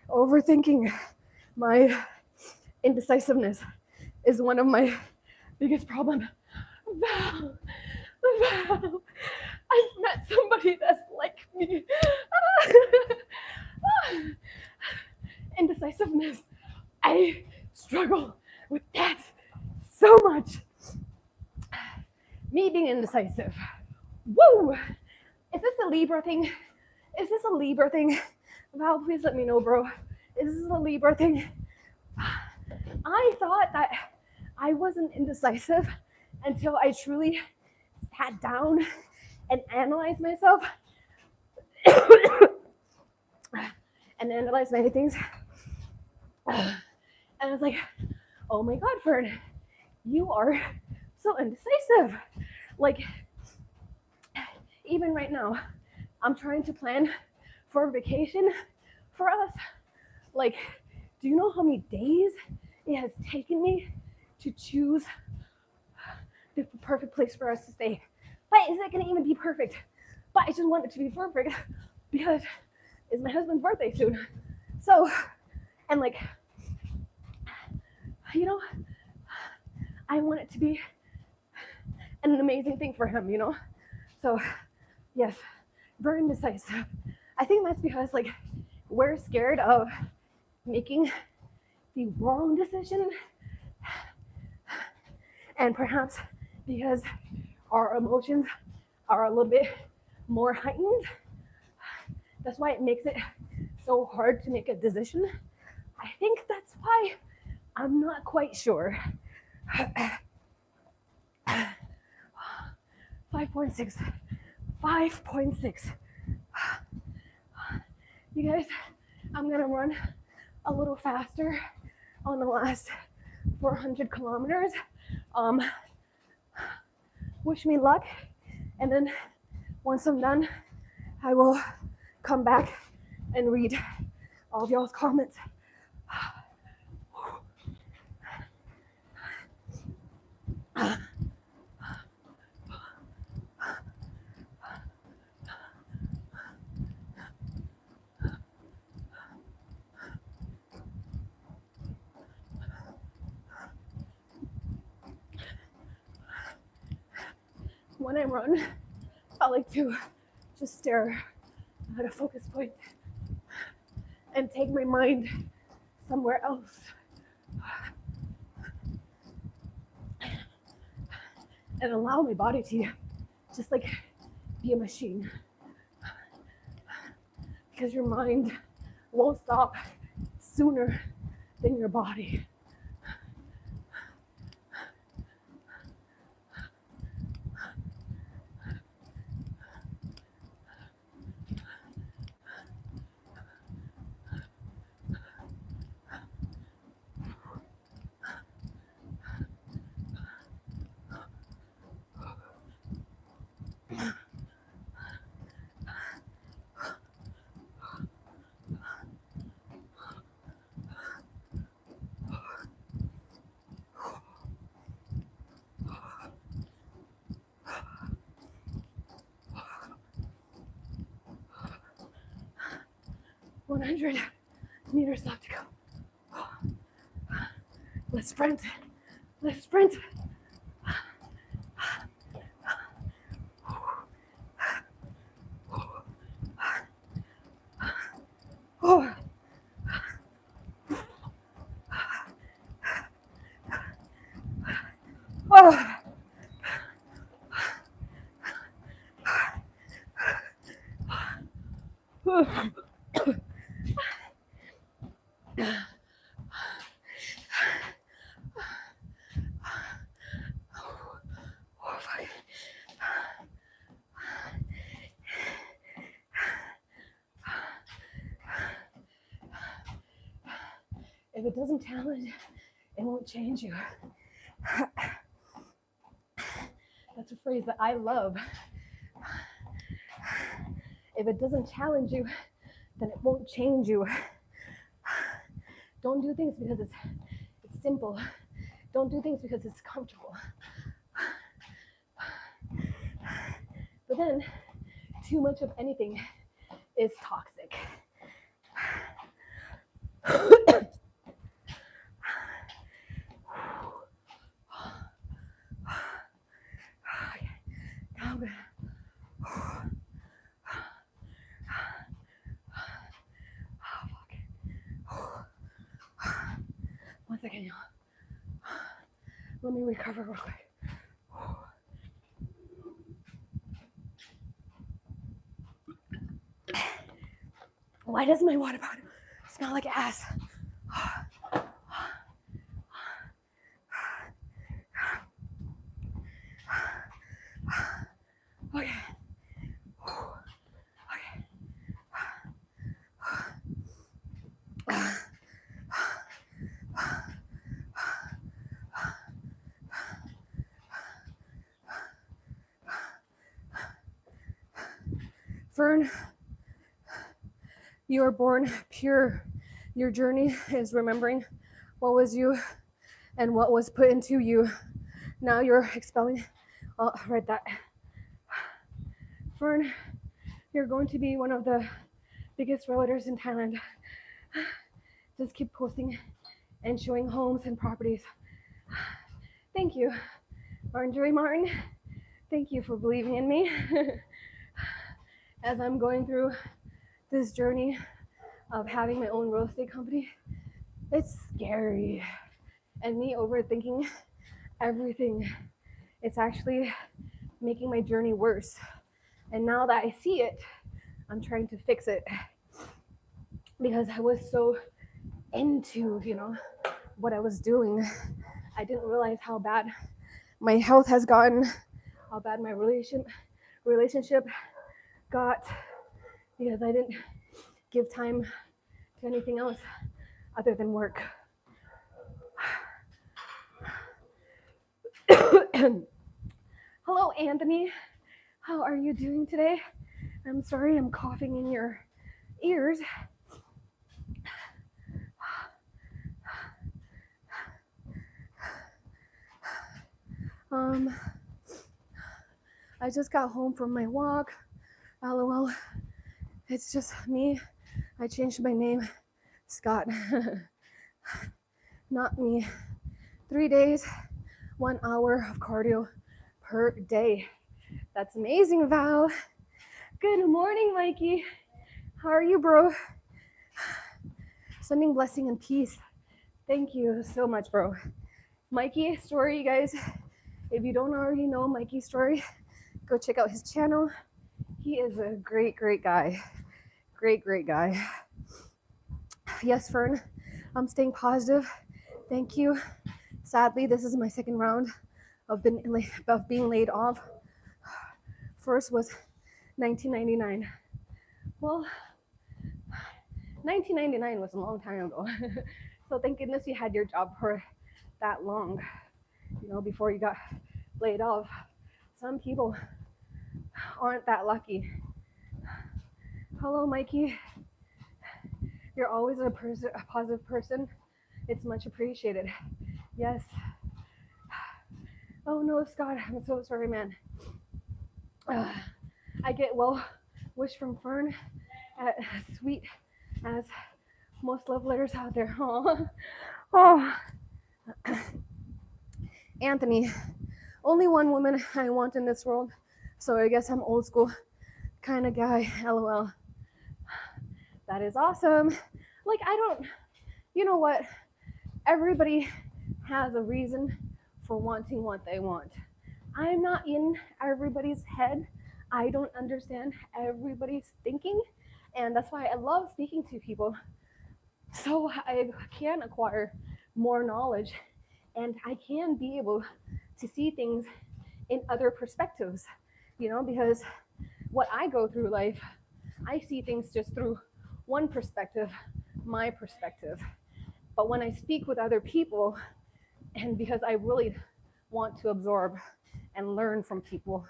overthinking, my indecisiveness is one of my biggest problems. Val, I've met somebody that's like me. Indecisiveness. I struggle with that so much. Me being indecisive. Woo! Is this a Libra thing? Val, please let me know, bro. Is this a Libra thing? I thought that I wasn't indecisive until I truly sat down and analyzed myself and analyzed many things. And I was like, oh my God, Fern, you are so indecisive. Like, even right now, I'm trying to plan for a vacation for us. Like, do you know how many days it has taken me to choose the perfect place for us to stay? But is it going to even be perfect? But I just want it to be perfect because it's my husband's birthday soon. So, and like, you know, I want it to be an amazing thing for him, you know? So, yes, very indecisive. I think that's because, like, we're scared of making the wrong decision, and perhaps because our emotions are a little bit more heightened, that's why it makes it so hard to make a decision. I think that's why. I'm not quite sure. 5.6. 5.6. You guys, I'm gonna run a little faster on the last 400 kilometers. Wish me luck. And then once I'm done, I will come back and read all of y'all's comments. 'When I run, I like to just stare at a focus point and take my mind somewhere else. And allow my body to just like be a machine. Because your mind won't stop sooner than your body. $100 meters left to go. Let's sprint. Let's sprint. Oh. Oh. If it doesn't challenge, it won't change you. That's a phrase that I love. If it doesn't challenge you, then it won't change you. Don't do things because it's simple. Don't do things because it's comfortable. But then, too much of anything is toxic. One second, y'all. Let me recover real quick. Why does my water bottle smell like ass? Okay. Fern, you are born pure. Your journey is remembering what was you and what was put into you. Now you're expelling. I'll write that. Fern, you're going to be one of the biggest realtors in Thailand. Just keep posting and showing homes and properties. Thank you, Marjorie Martin. Thank you for believing in me. As I'm going through this journey of having my own real estate company, it's scary. And me overthinking everything, it's actually making my journey worse. And now that I see it, I'm trying to fix it because I was so into, what I was doing. I didn't realize how bad my health has gotten, how bad my relationship got because I didn't give time to anything else other than work. Hello, Anthony. How are you doing today? I'm sorry I'm coughing in your ears. I just got home from my walk. LOL. It's just me. I changed my name. Scott. Not me. 3 days, 1 hour of cardio per day. That's amazing, Val. Good morning, Mikey. How are you, bro? Sending blessing and peace. Thank you so much, bro. Mikey's story, you guys. If you don't already know Mikey's story, go check out his channel. He is a great, great guy. Great, great guy. Yes, Fern, I'm staying positive. Thank you. Sadly, this is my second round of being laid off. First was 1999. Well, 1999 was a long time ago. So thank goodness you had your job for that long, before you got laid off. Some people aren't that lucky. Hello, Mikey. You're always a positive person. It's much appreciated. Yes. Oh no, Scott, I'm so sorry, man. I get well wish from Fern, as sweet as most love letters out there. Oh. Anthony, only one woman I want in this world, so I guess I'm old school kind of guy. LOL. That is awesome. Like, you know what? Everybody has a reason for wanting what they want. I'm not in everybody's head. I don't understand everybody's thinking. And that's why I love speaking to people. So I can acquire more knowledge and I can be able to see things in other perspectives, because what I go through life, I see things just through one perspective, my perspective. But when I speak with other people, and because I really want to absorb and learn from people,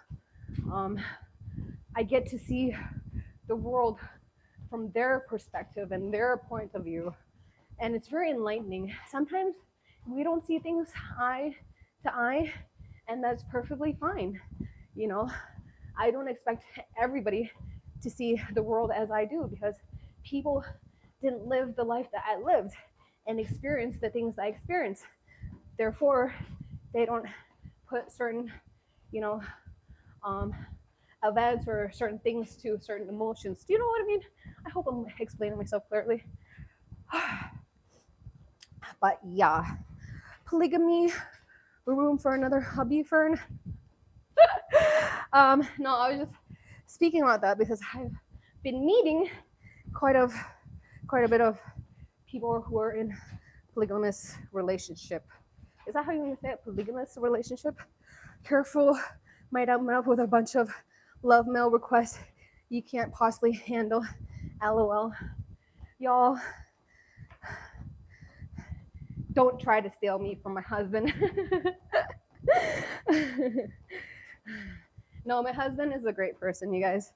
I get to see the world from their perspective and their point of view. And it's very enlightening. Sometimes we don't see things eye to eye, and that's perfectly fine. I don't expect everybody to see the world as I do because people didn't live the life that I lived and experience the things I experienced. Therefore, they don't put certain, events or certain things to certain emotions. Do you know what I mean? I hope I'm explaining myself clearly. But yeah, polygamy, room for another hubby, Fern. No, I was just speaking about that because I've been meeting quite a bit of people who are in polygamous relationship. Is that how you say it? Polygamous relationship? Careful, might end up with a bunch of love mail requests you can't possibly handle. LOL. Y'all, don't try to steal me from my husband. No, my husband is a great person, you guys.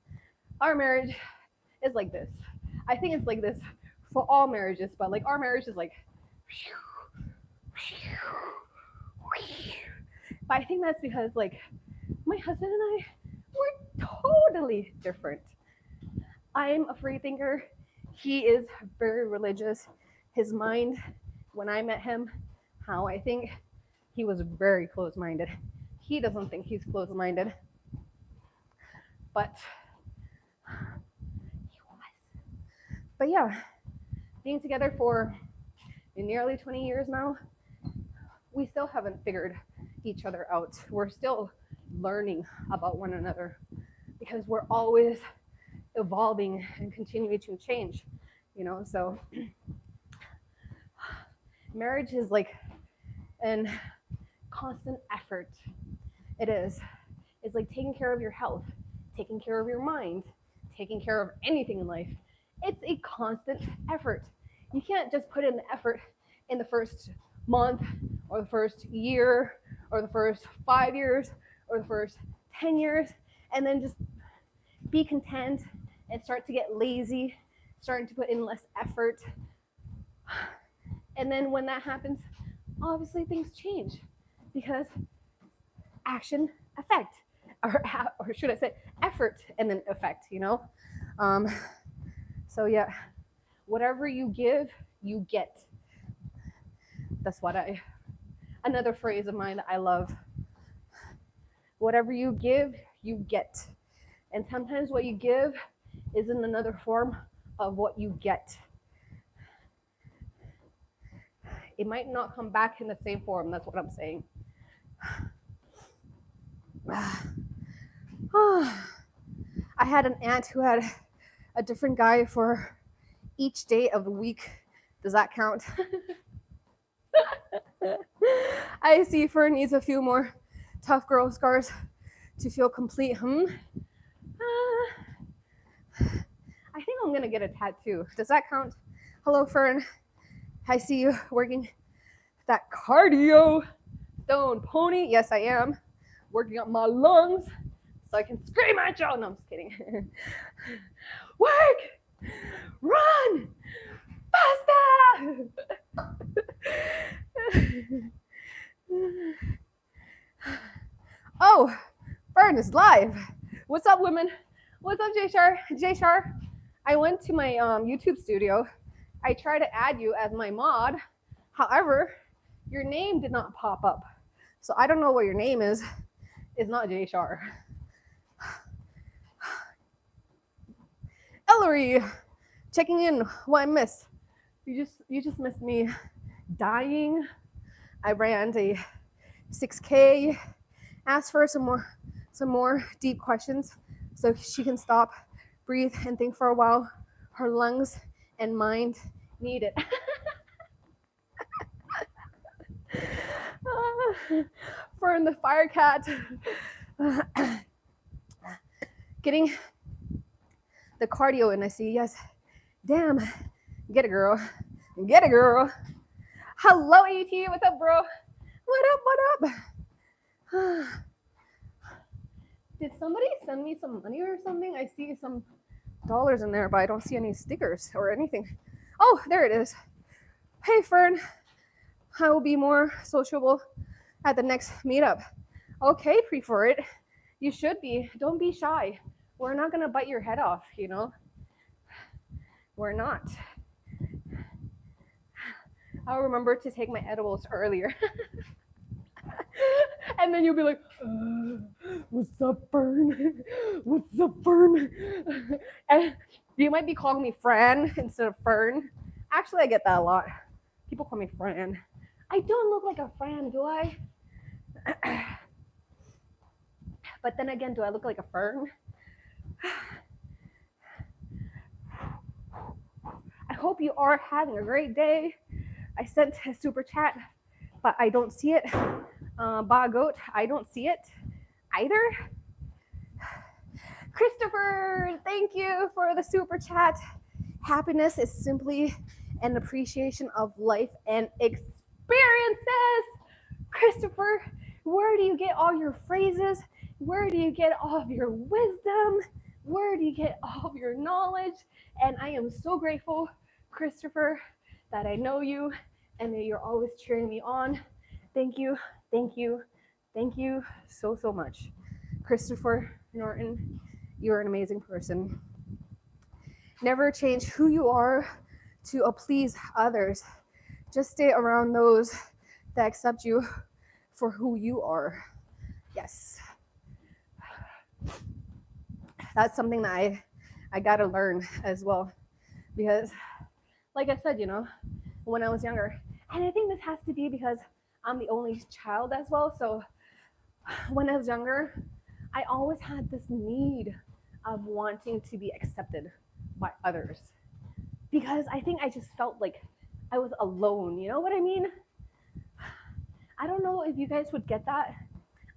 Our marriage is like this. I think it's like this for all marriages, but like our marriage is like, but I think that's because like my husband and I, we're totally different. I'm a free thinker. He is very religious. His mind, when I met him, how I think, he was very close-minded. He doesn't think he's close-minded, but he was. But yeah, being together for nearly 20 years now, we still haven't figured each other out. We're still learning about one another because we're always evolving and continuing to change, you know. So marriage is like an constant effort. It is. It's like taking care of your health, taking care of your mind, taking care of anything in life. It's a constant effort. You can't just put in the effort in the first month or the first year or the first 5 years or the first 10 years and then just be content and start to get lazy, starting to put in less effort. And then when that happens, obviously things change because action, effect, or should I say effort and then effect, you know? So yeah, whatever you give, you get. That's what another phrase of mine that I love. Whatever you give, you get. And sometimes what you give is in another form of what you get. It might not come back in the same form. That's what I'm saying. I had an aunt who had a different guy for each day of the week. Does that count? I see Fern needs a few more tough girl scars to feel complete. I think I'm gonna get a tattoo. Does that count? Hello, Fern. I see you working that cardio. Stone pony. Yes, I am. Working up my lungs so I can scream at y'all. No, I'm just kidding. Work! Run! Faster! Oh, Fern is live. What's up, women? What's up, Jay Shar? I went to my YouTube studio. I tried to add you as my mod. However, your name did not pop up. So I don't know what your name is. It's not Jay Shar. Ellery, checking in. What I miss? You just missed me dying. I ran a 6K. Asked for some more deep questions so she can stop, breathe, and think for a while. Her lungs and mind need it. Fern the fire cat. Getting the cardio in, I see. Yes. Damn. Get it, girl. Get it, girl. Hello, AT. What's up, bro? What up? Did somebody send me some money or something? I see some dollars in there, but I don't see any stickers or anything. Oh, there it is. Hey, Fern. I will be more sociable at the next meetup. Okay, prefer it. You should be. Don't be shy. We're not gonna bite your head off, you know? We're not. I'll remember to take my edibles earlier. And then you'll be like, what's up, Fern? What's up, Fern? And you might be calling me Fran instead of Fern. Actually, I get that a lot. People call me Fran. I don't look like a Fran, do I? But then again, do I look like a Fern? I hope you are having a great day. I sent a super chat, but I don't see it. Goat, I don't see it either. Christopher, thank you for the super chat. Happiness is simply an appreciation of life and experiences. Christopher, where do you get all your phrases? Where do you get all of your wisdom? Where do you get all of your knowledge? And I am so grateful, Christopher, that I know you and that you're always cheering me on. Thank you, thank you, thank you so much. Christopher Norton, you're an amazing person. Never change who you are to please others. Just stay around those that accept you for who you are. Yes. That's something that I got to learn as well, because like I said, when I was younger. And I think this has to be because I'm the only child as well. So when I was younger, I always had this need of wanting to be accepted by others because I think I just felt like I was alone. You know what I mean? I don't know if you guys would get that.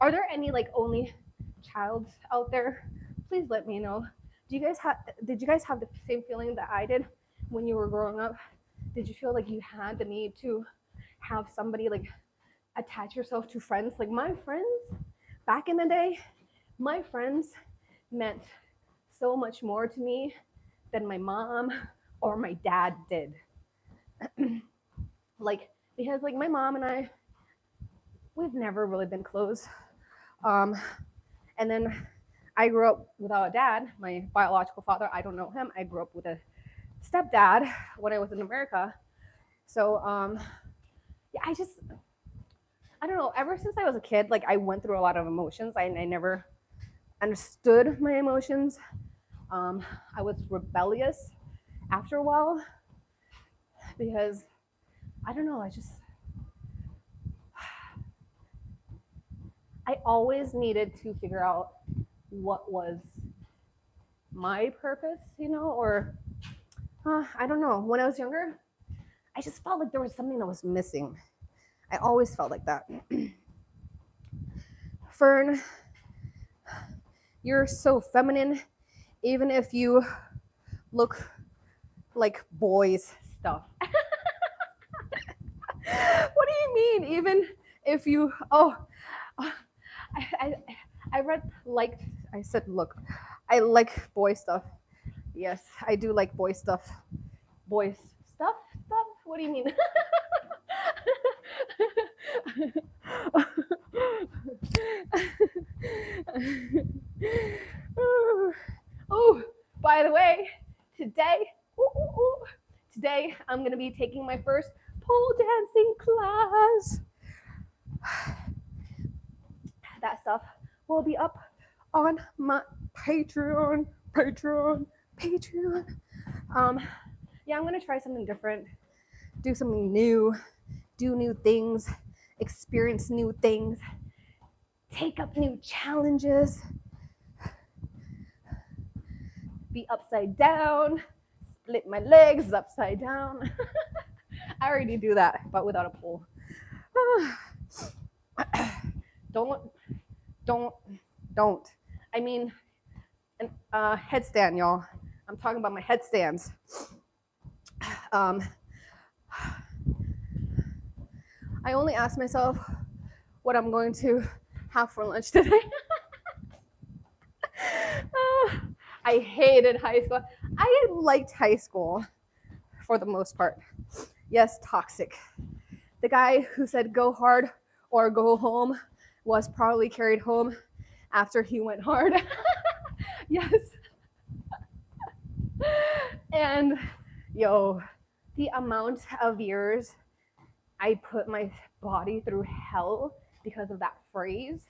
Are there any like only childs out there? Please let me know. Did you guys have the same feeling that I did when you were growing up? Did you feel like you had the need to have somebody like attach yourself to friends? Like my friends back in the day, my friends meant so much more to me than my mom or my dad did. Like because like my mom and I, we've never really been close. Um, and then I grew up without a dad. My biological father, I don't know him. I grew up with a stepdad when I was in America. So yeah, I don't know. Ever since I was a kid, like I went through a lot of emotions. I never understood my emotions. Um, I was rebellious after a while because I don't know. I always needed to figure out what was my purpose, or I don't know. When I was younger, I just felt like there was something that was missing. I always felt like that. Fern, you're so feminine, even if you look like boys stuff. What do you mean? Even if you, I, I read like, I said, look, I like boy stuff. Yes, I do like boy stuff. Boys stuff? Stuff? What do you mean? Oh, by the way, today, today I'm gonna be taking my first pole dancing class. That stuff will be up on my Patreon. Yeah, I'm gonna try something different, do something new, do new things, experience new things, take up new challenges, be upside down, split my legs upside down. I already do that, but without a pole. Don't. I mean, headstand, y'all. I'm talking about my headstands. I only asked myself what I'm going to have for lunch today. I hated high school. I liked high school for the most part. Yes, toxic. The guy who said go hard or go home was probably carried home after he went hard. Yes. And the amount of years I put my body through hell because of that phrase.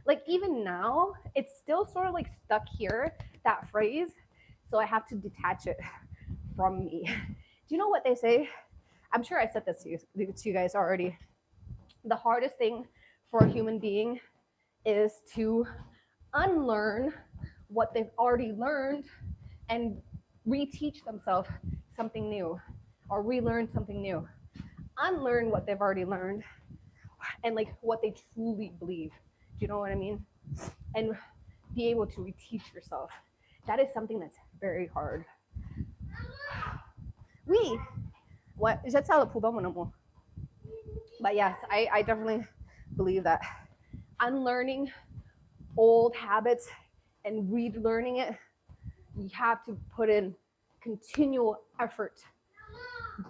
Like even now, it's still sort of like stuck here, that phrase. So I have to detach it from me. Do you know what they say? I'm sure I said this to you guys already. The hardest thing for a human being is to unlearn what they've already learned and reteach themselves something new or relearn something new. Unlearn what they've already learned and like what they truly believe. Do you know what I mean? And be able to reteach yourself. That is something that's very hard. What? But yes, I definitely believe that unlearning old habits and relearning it, you have to put in continual effort,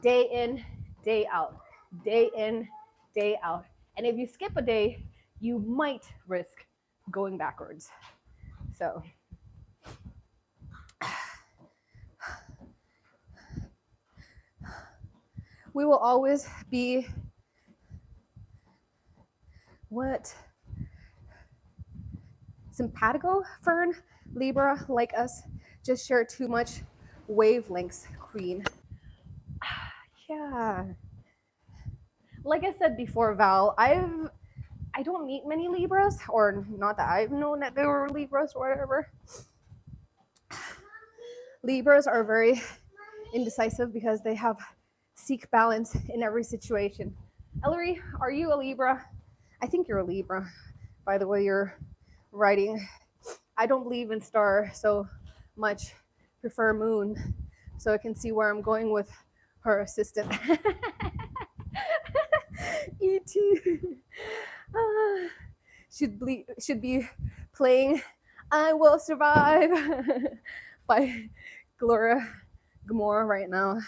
day in, day out, day in, day out. And if you skip a day, you might risk going backwards. So we will always be simpatico, Fern, Libra, like us, just share too much wavelengths, queen. Yeah. Like I said before, Val, I don't meet many Libras, or not that I've known that they were Libras or whatever. Libras are very indecisive because they have seek balance in every situation. Ellery, are you a Libra? I think you're a Libra, by the way you're writing. I don't believe in star so much, prefer moon, so I can see where I'm going with her assistant. E.T. Should be playing I Will Survive by Gloria Gamora right now.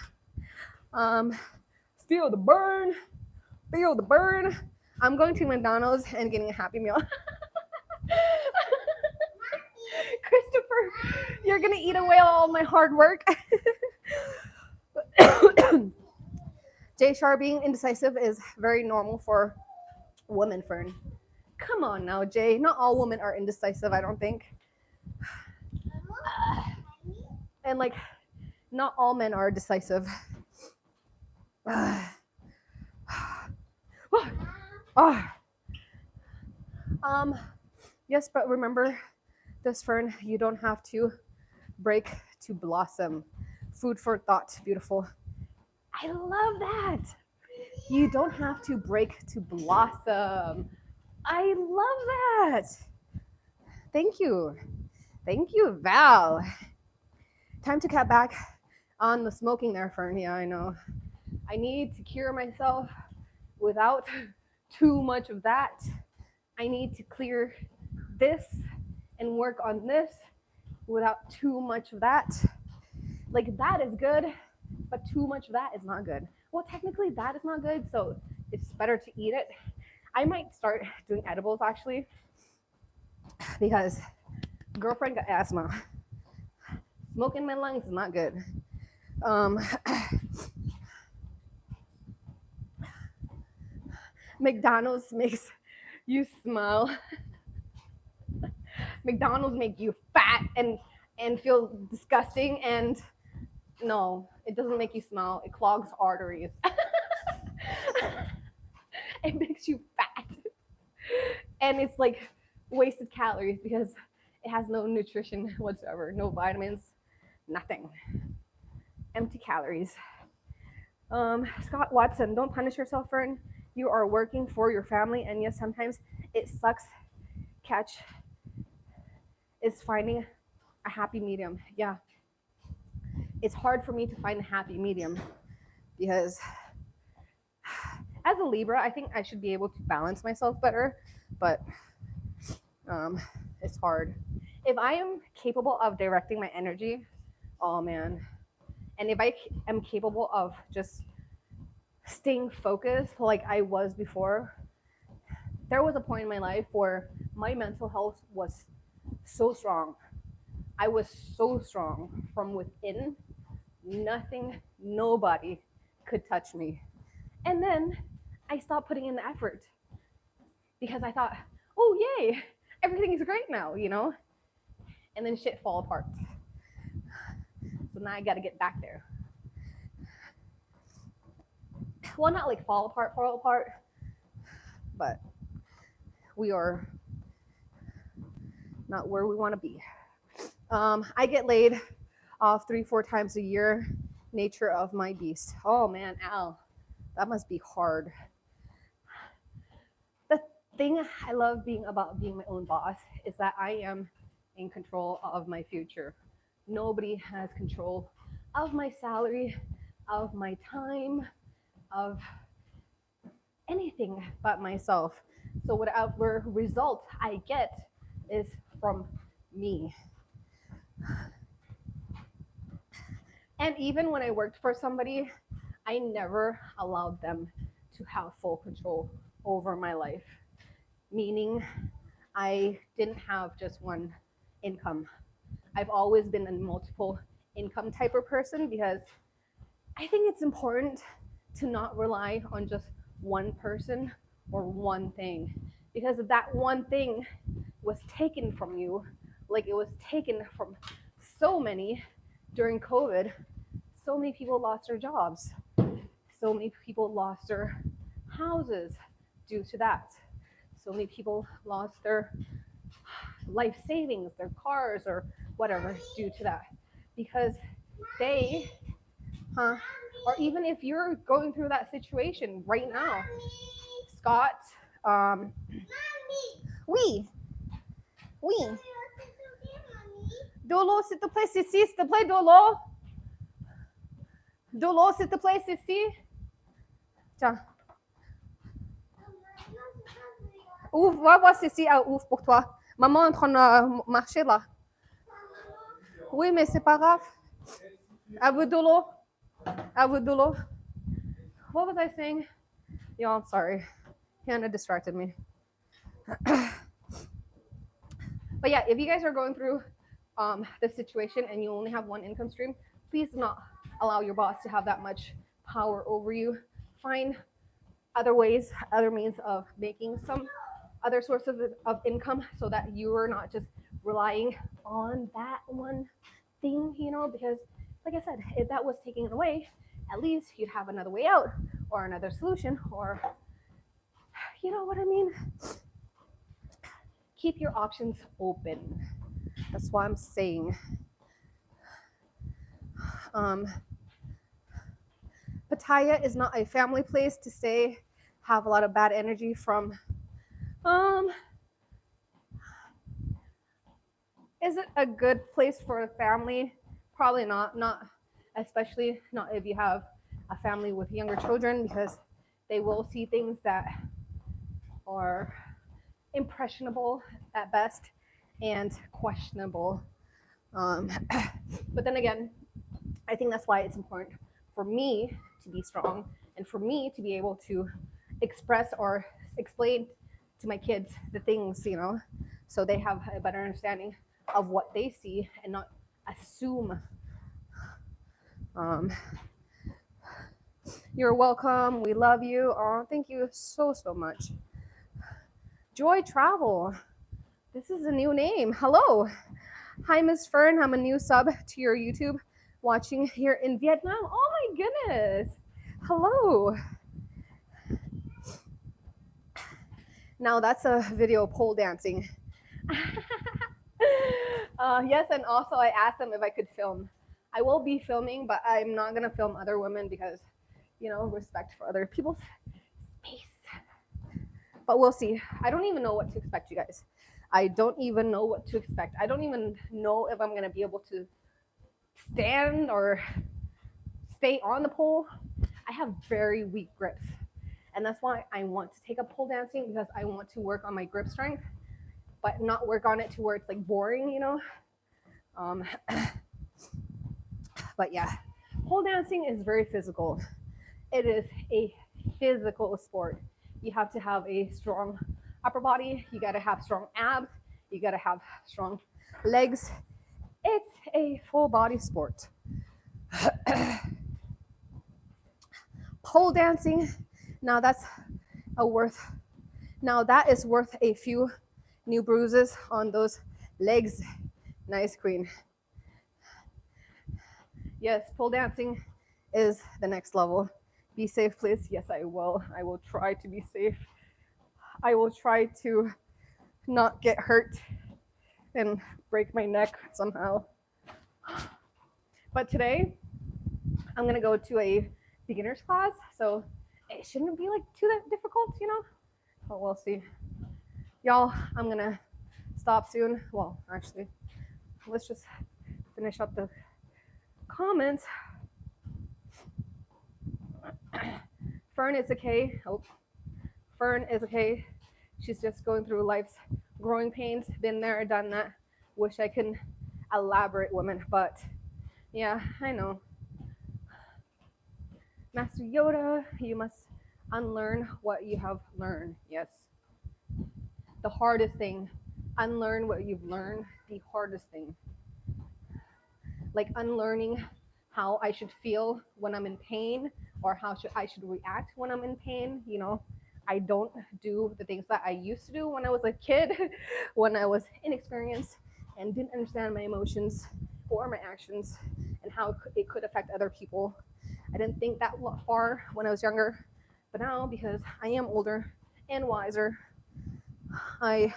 Feel the burn, feel the burn. I'm going to McDonald's and getting a Happy Meal. Christopher, you're gonna eat away all my hard work. Jay Shar being indecisive is very normal for women, Fern. Come on now, Jay. Not all women are indecisive, I don't think. And like, not all men are decisive. Yes, but remember this, Fern, you don't have to break to blossom. Food for thought, beautiful. I love that. You don't have to break to blossom. I love that. Thank you. Thank you, Val. Time to cut back on the smoking there, Fern. Yeah, I know. I need to cure myself without too much of that. I need to clear this and work on this without too much of that. Like, that is good, but too much of that is not good. Well, technically that is not good, so it's better to eat it. I might start doing edibles actually, because girlfriend got asthma. Smoking my lungs is not good. McDonald's makes you smile. McDonald's make you fat and feel disgusting, and no, it doesn't make you smile. It clogs arteries. It makes you fat. And it's like wasted calories because it has no nutrition whatsoever, no vitamins, nothing. Empty calories. Scott Watson, don't punish yourself, Fern. You are working for your family, and yes, sometimes it sucks. Catch is finding a happy medium. Yeah. It's hard for me to find a happy medium because as a Libra, I think I should be able to balance myself better, but it's hard. If I am capable of directing my energy, oh man. And if I am capable of just staying focused like I was before, there was a point in my life where my mental health was so strong. I was so strong from within. Nothing, nobody could touch me. And then I stopped putting in the effort because I thought, oh, yay, everything is great now, you know? And then shit fall apart. So now I got to get back there. Well, not like fall apart, but we are not where we want to be. I get laid off 3-4 times a year. Nature of my beast. Oh man, Al, that must be hard. The thing I love about being my own boss is that I am in control of my future. Nobody has control of my salary, of my time, of anything but myself. So whatever result I get is from me. And even when I worked for somebody, I never allowed them to have full control over my life. Meaning, I didn't have just one income. I've always been a multiple income type of person because I think it's important to not rely on just one person or one thing. Because if that one thing was taken from you, like it was taken from so many during COVID, so many people lost their jobs. So many people lost their houses due to that. So many people lost their life savings, their cars, or whatever due to that. Because they, or even if you're going through that situation right now, Scott, oui, oui. Dolo, s'il te plaît, Sissi, s'il te plaît, Dolo. Dolo, s'il te plaît, Sissi. Tiens. Ouvre, va voir Sissi, ouvre pour toi. Maman est en train de marcher là. Oui, mais c'est pas grave. À vous, Dolo. À vous, Dolo. What was I saying? Yo, I'm sorry. Hannah distracted me. But yeah, if you guys are going through this situation and you only have one income stream, please do not allow your boss to have that much power over you. Find other ways, other means of making some other sources of income so that you are not just relying on that one thing, you know, because like I said, if that was taken away, at least you'd have another way out or another solution, or you know what I mean? Keep your options open. That's what I'm saying. Pattaya is not a family place to stay. Have a lot of bad energy from. Is it a good place for a family? Probably not. Not especially not if you have a family with younger children, because they will see things that are impressionable at best and questionable. But then again, I think that's why it's important for me to be strong and for me to be able to express or explain to my kids the things, you know, so they have a better understanding of what they see and not assume. You're welcome. We love you. Oh, thank you so much. Joy Travel. This is a new name. Hello. Hi, Miss Fern. I'm a new sub to your YouTube, watching here in Vietnam. Oh my goodness. Hello. Now that's a video pole dancing. Yes, and also I asked them if I could film. I will be filming, but I'm not going to film other women because, you know, respect for other people's space. But we'll see. I don't even know what to expect, you guys. I don't even know what to expect. I don't even know if I'm going to be able to stand or stay on the pole. I have very weak grips. And that's why I want to take up pole dancing, because I want to work on my grip strength, but not work on it to where it's like boring, you know? But yeah, pole dancing is very physical. It is a physical sport. You have to have a strong upper body. You got to have strong abs. You got to have strong legs. It's a full body sport. Pole dancing, now that is worth a few new bruises on those legs. Nice, queen. Yes, pole dancing is the next level. Be safe, please. Yes, I will. I will try to be safe. I will try to not get hurt and break my neck somehow. But today, I'm going to go to a beginner's class, so it shouldn't be like too that difficult, you know? But we'll see. Y'all, I'm going to stop soon. Well, actually, let's just finish up the comments. Fern is okay. Oh, Fern is okay. She's just going through life's growing pains. Been there, done that. Wish I could elaborate, women, but yeah, I know. Master Yoda, you must unlearn what you have learned. Yes. The hardest thing. Unlearn what you've learned. The hardest thing. Like unlearning how I should feel when I'm in pain, or how I should react when I'm in pain. You know, I don't do the things that I used to do when I was a kid, when I was inexperienced and didn't understand my emotions or my actions and how it could affect other people. I didn't think that far when I was younger, but now because I am older and wiser, I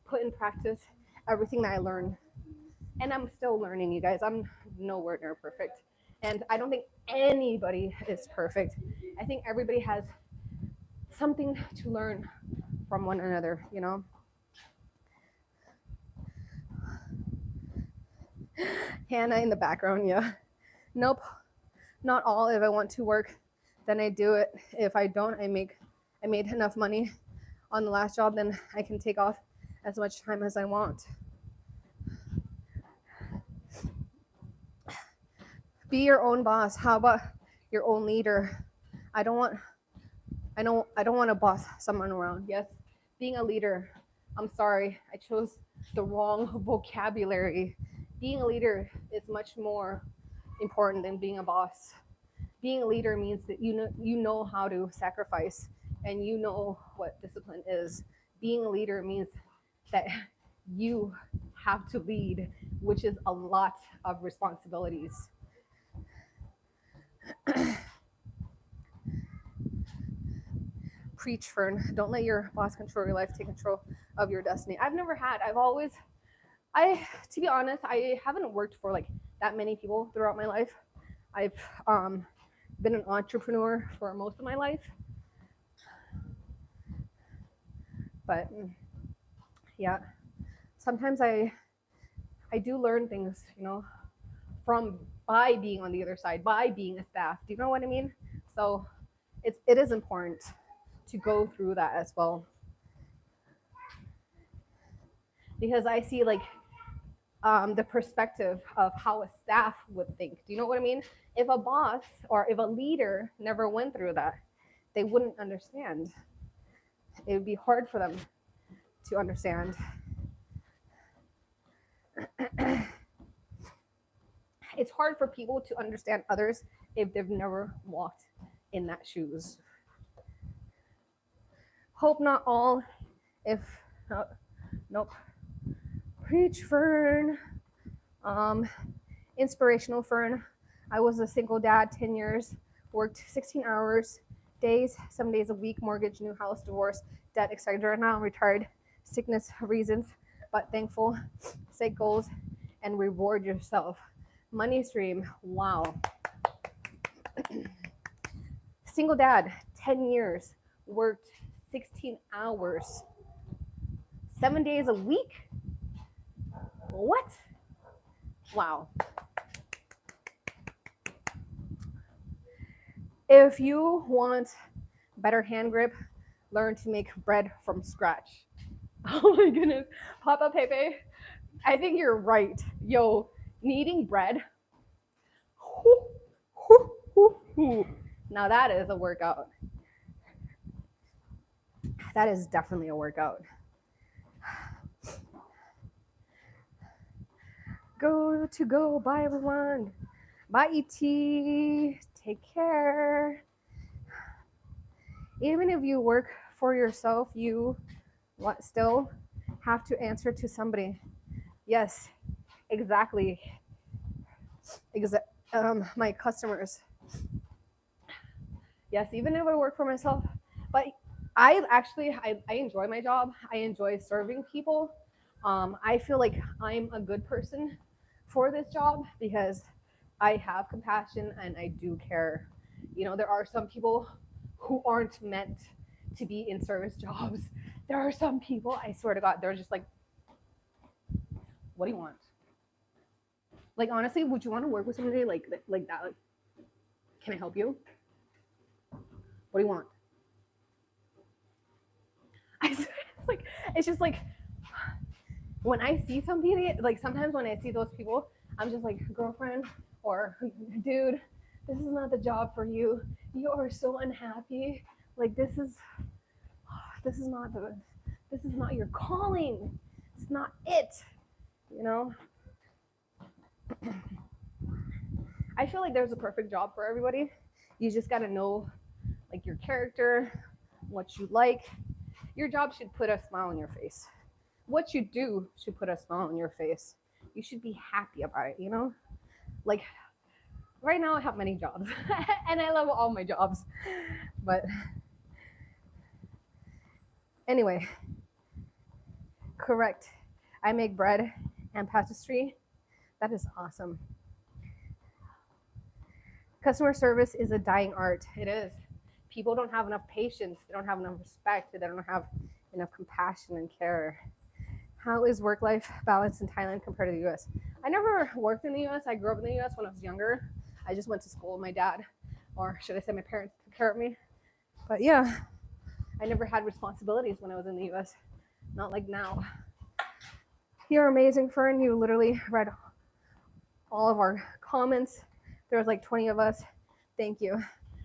put in practice everything that I learned. And I'm still learning, you guys. I'm nowhere near perfect. And I don't think anybody is perfect. I think everybody has something to learn from one another, you know? Hannah in the background, yeah. Nope, not all. If I want to work, then I do it. If I don't, I made enough money on the last job, then I can take off as much time as I want. Be your own boss. How about your own leader? I don't want to boss someone around. Yes, being a leader. I'm sorry, I chose the wrong vocabulary. Being a leader is much more important than being a boss. Being a leader means that you know how to sacrifice and you know what discipline is. Being a leader means that you have to lead, which is a lot of responsibilities. Preach, Fern. Don't let your boss control your life. Take control of your destiny. I've never had. To be honest, I haven't worked for like that many people throughout my life. I've been an entrepreneur for most of my life. But yeah, sometimes I do learn things, you know, from by being on the other side, by being a staff. Do you know what I mean? So it is important to go through that as well. Because I see like the perspective of how a staff would think. Do you know what I mean? If a boss or if a leader never went through that, they wouldn't understand. It would be hard for them to understand. It's hard for people to understand others if they've never walked in that shoes. Hope not all. If nope. Preach, Fern. Inspirational, Fern. I was a single dad, 10 years, worked 16 hours, days, 7 days a week, mortgage, new house, divorce, debt, etc. Now I'm retired, sickness reasons, but thankful, set goals, and reward yourself. Money stream, wow. Single dad, 10 years, worked 16 hours, 7 days a week? What? Wow. If you want better hand grip, learn to make bread from scratch. Oh my goodness. Papa Pepe, I think you're right. Yo, kneading bread. Now that is a workout. That is definitely a workout. Go, bye everyone. Bye ET. Take care. Even if you work for yourself, you still have to answer to somebody. Yes, exactly. My customers. Yes, even if I work for myself, but I enjoy my job. I enjoy serving people. I feel like I'm a good person for this job because I have compassion and I do care. You know, there are some people who aren't meant to be in service jobs. There are some people, I swear to God, they're just like, what do you want? Like, honestly, would you want to work with somebody like that? Like, can I help you? What do you want? It's just like when I see somebody, like sometimes when I see those people, I'm just like, girlfriend or dude, this is not the job for you. You are so unhappy. Like this is not your calling. It's not it. You know? I feel like there's a perfect job for everybody. You just gotta know like your character, what you like. Your job should put a smile on your face. What you do should put a smile on your face. You should be happy about it, you know? Like right now I have many jobs and I love all my jobs. But anyway, correct. I make bread and pastry. That is awesome. Customer service is a dying art. It is. People don't have enough patience. They don't have enough respect. They don't have enough compassion and care. How is work-life balance in Thailand compared to the US? I never worked in the US. I grew up in the US when I was younger. I just went to school with my dad, or should I say my parents took care of me. But yeah, I never had responsibilities when I was in the US. Not like now. You're amazing, Fern. You literally read all of our comments. There was like 20 of us. Thank you.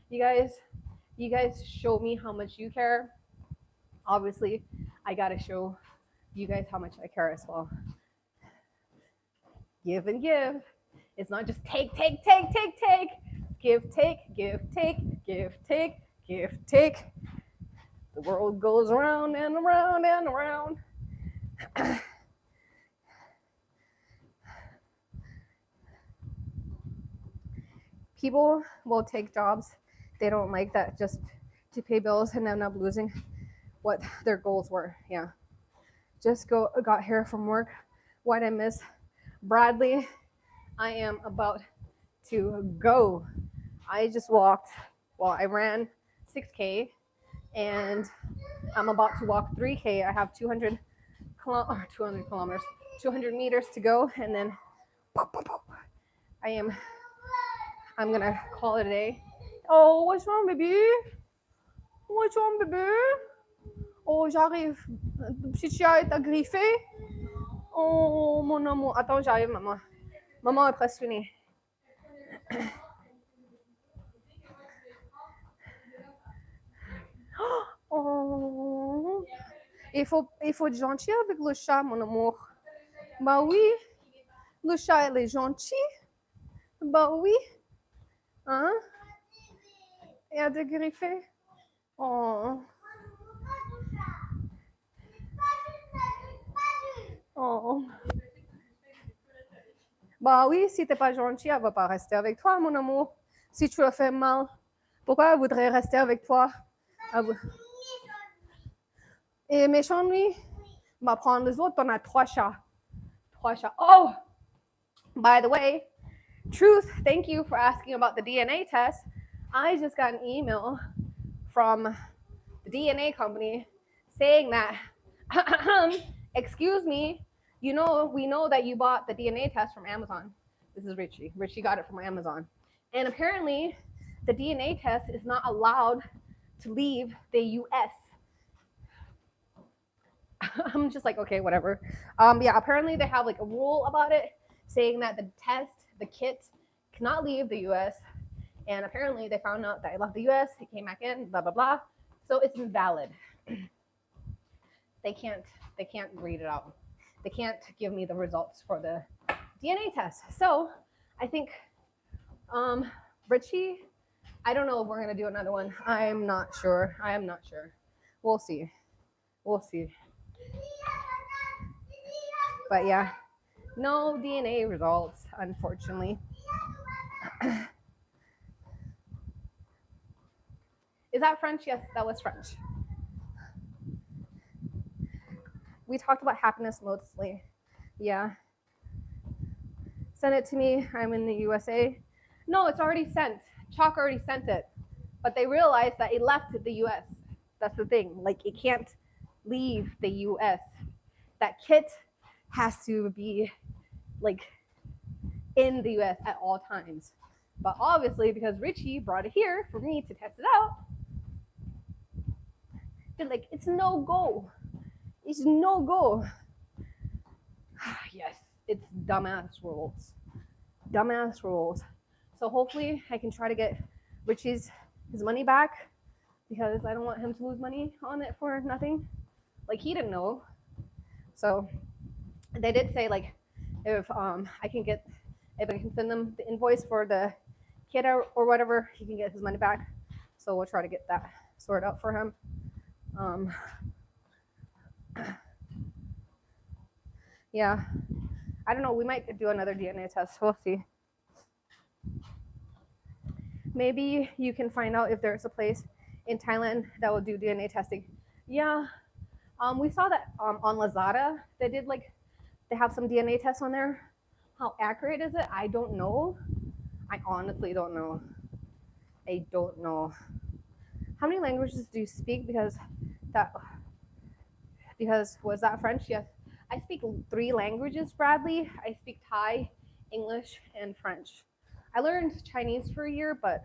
You guys show me how much you care. Obviously, I gotta show you guys how much I care as well. Give and give. It's not just take, take, take, take, take. Give, take, give, take, give, take, give, take. The world goes around and around and around. People will take jobs they don't like that just to pay bills and end up losing what their goals were. Yeah. Just got here from work. What I miss. Bradley, I am about to go. I just walked, well, I ran 6K and I'm about to walk 3K. I have 200 kilometers, 200 meters to go, and then I'm gonna call it a day. Oh, what's wrong, baby? What's wrong, baby? Oh, j'arrive. Petit chien est agriffé. Oh, mon amour. Attends, j'arrive, maman. Maman est presque finie. Oh. Il faut être gentil avec le chat, mon amour. Bah oui. Le chat, il est gentil. Bah oui. Hein? Et à dégriffé. Oh. Oh. Bah oui, si t'es pas gentil, elle va pas rester avec toi, mon amour. Si tu la fais mal, pourquoi elle voudrait rester avec toi? Et méchant, lui? Va prendre les autres, t'en as 3 chats. 3 chats. Oh! By the way, Truth, thank you for asking about the DNA test. I just got an email from the DNA company saying that, excuse me, we know that you bought the DNA test from Amazon. This is Richie. Richie got it from Amazon. And apparently, the DNA test is not allowed to leave the US. I'm just like, okay, whatever. Yeah, apparently they have like a rule about it saying that the kit cannot leave the US. And apparently they found out that I left the US, it came back in, blah, blah, blah. So it's invalid. They can't read it out. They can't give me the results for the DNA test. So I think, Richie, I don't know if we're gonna do another one. I'm not sure. We'll see. But yeah, no DNA results, unfortunately. Is that French? Yes, that was French. We talked about happiness mostly. Yeah. Send it to me. I'm in the USA. No, it's already sent. Chalk already sent it. But they realized that it left the US. That's the thing. Like, it can't leave the US. That kit has to be, like, in the US at all times. But obviously, because Richie brought it here for me to test it out, they're like, it's no go. It's no go. Yes, it's dumbass rules. Dumbass rules. So hopefully I can try to get Richie's his money back, because I don't want him to lose money on it for nothing. Like, he didn't know. So they did say, like, if I can send them the invoice for the kit or whatever, he can get his money back. So we'll try to get that sorted out for him. Yeah, I don't know. We might do another DNA test. We'll see. Maybe you can find out if there's a place in Thailand that will do DNA testing. Yeah, we saw that on Lazada. They have some DNA tests on there. How accurate is it? I don't know. I honestly don't know. I don't know. How many languages do you speak? That was that French? Yes, I speak 3 languages, Bradley. I speak Thai, English, and French. I learned Chinese for a year, but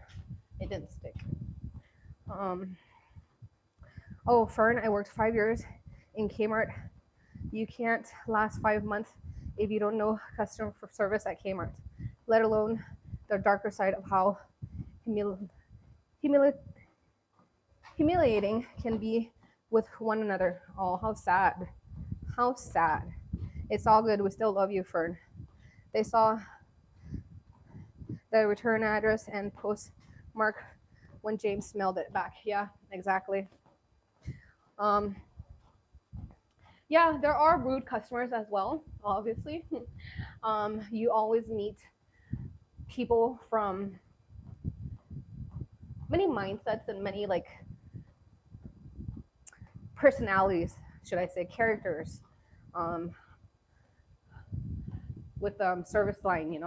it didn't stick. Oh, Fern, I worked 5 years in Kmart. You can't last 5 months if you don't know customer service at Kmart, let alone the darker side of how humiliating can be with one another. Oh, how sad. How sad. It's all good. We still love you, Fern. They saw the return address and postmark when James mailed it back. Yeah, exactly. Yeah, there are rude customers as well, obviously. You always meet people from many mindsets and many like personalities, should I say, characters, with service line,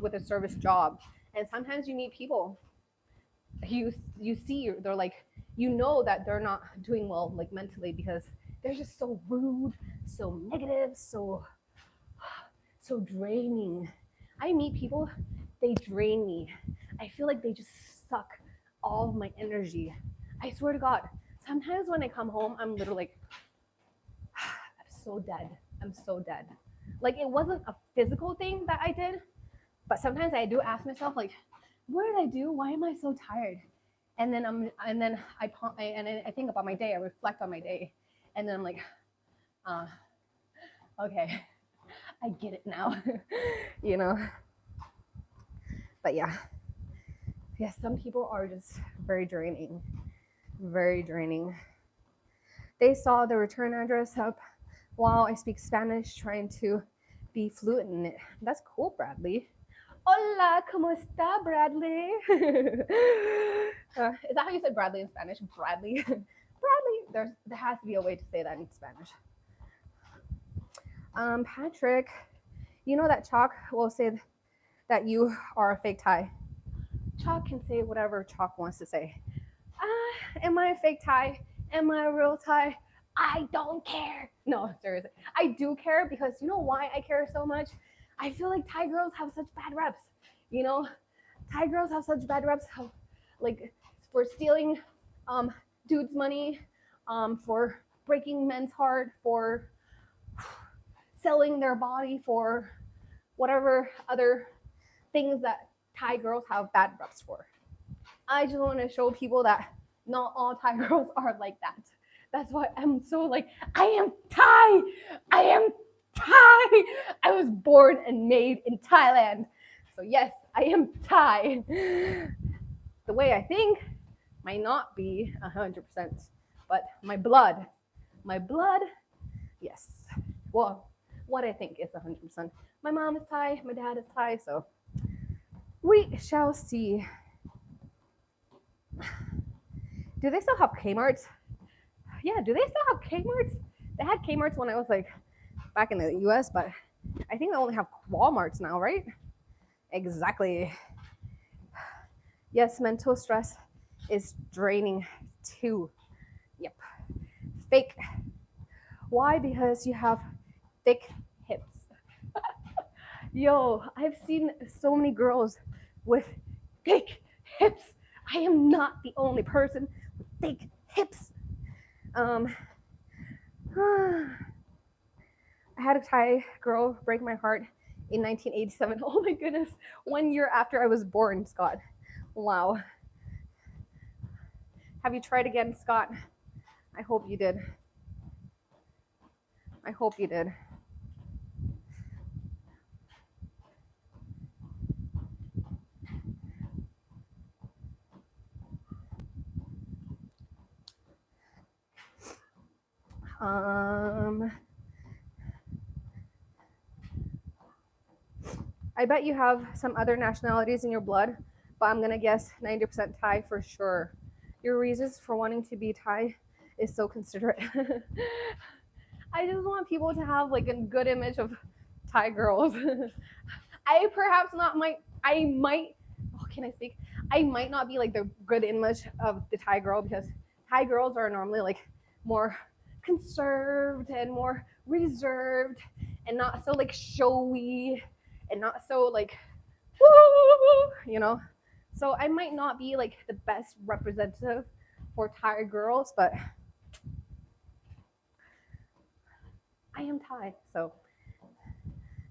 with a service job. And sometimes you meet people you see they're like, that they're not doing well like mentally, because they're just so rude, so negative, so draining. I meet people, they drain me. I feel like they just suck all of my energy. I swear to God, sometimes when I come home, I'm literally like, I'm so dead. I'm so dead. Like, it wasn't a physical thing that I did, but sometimes I do ask myself, like, what did I do? Why am I so tired? And then I think about my day. I reflect on my day, and then I'm like, okay, I get it now, But yeah, some people are just very draining, very draining. They saw the return address up while I speak Spanish, trying to be fluent in it. That's cool, Bradley. Hola, ¿cómo está, Bradley? Is that how you say Bradley in Spanish? Bradley? Bradley. There has to be a way to say that in Spanish. Patrick, you know that Chalk will say that you are a fake Thai. Chalk can say whatever Chalk wants to say. Am I a fake Thai? Am I a real Thai? I don't care. No, seriously. I do care, because you know why I care so much? I feel like Thai girls have such bad reps. Thai girls have such bad reps, like for stealing dudes' money, for breaking men's heart, for selling their body, for whatever other things that Thai girls have bad reps for. I just want to show people that not all Thai girls are like that. That's why I'm so like, I am Thai. I am Thai. I was born and made in Thailand. So yes, I am Thai. The way I think might not be 100%, but my blood, yes. Well, what I think is 100%. My mom is Thai, my dad is Thai, so we shall see. Do they still have Kmarts? Yeah, do they still have Kmarts? They had Kmarts when I was like back in the US, but I think they only have Walmarts now, right? Exactly. Yes, mental stress is draining too. Yep. Fake. Why? Because you have thick hips. Yo, I've seen so many girls with thick hips. I am not the only person with thick hips. I had a Thai girl break my heart in 1987. Oh my goodness. 1 year after I was born, Scott. Wow. Have you tried again, Scott? I hope you did. I hope you did. I bet you have some other nationalities in your blood, but I'm gonna guess 90% Thai for sure. Your reasons for wanting to be Thai is so considerate. I just want people to have like a good image of Thai girls. I perhaps not might I might oh can I speak? I might not be like the good image of the Thai girl because Thai girls are normally like more conserved and more reserved and not so like showy and not so like woo, you know. So I might not be like the best representative for Thai girls, but I am Thai. So,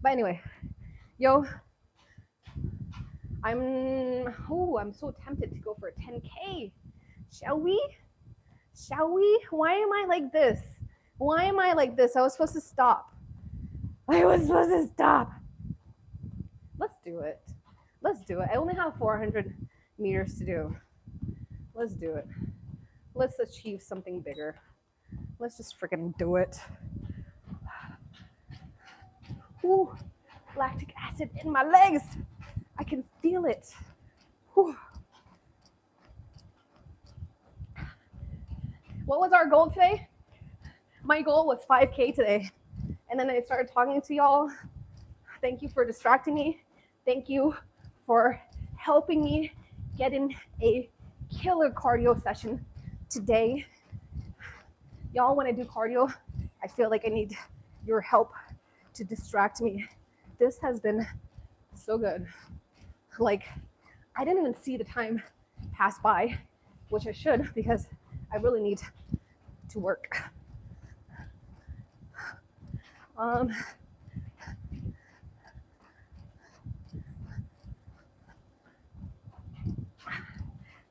but anyway, yo, I'm so tempted to go for a 10K. Shall we? Shall we? Why am I like this? Why am I like this? I was supposed to stop. I was supposed to stop. Let's do it. Let's do it. I only have 400 meters to do. Let's do it. Let's achieve something bigger. Let's just freaking do it. Ooh, lactic acid in my legs. I can feel it. Whew. What was our goal today? My goal was 5K today. And then I started talking to y'all. Thank you for distracting me. Thank you for helping me get in a killer cardio session today. Y'all, when I do cardio, I feel like I need your help to distract me. This has been so good. Like, I didn't even see the time pass by, which I should because I really need to work.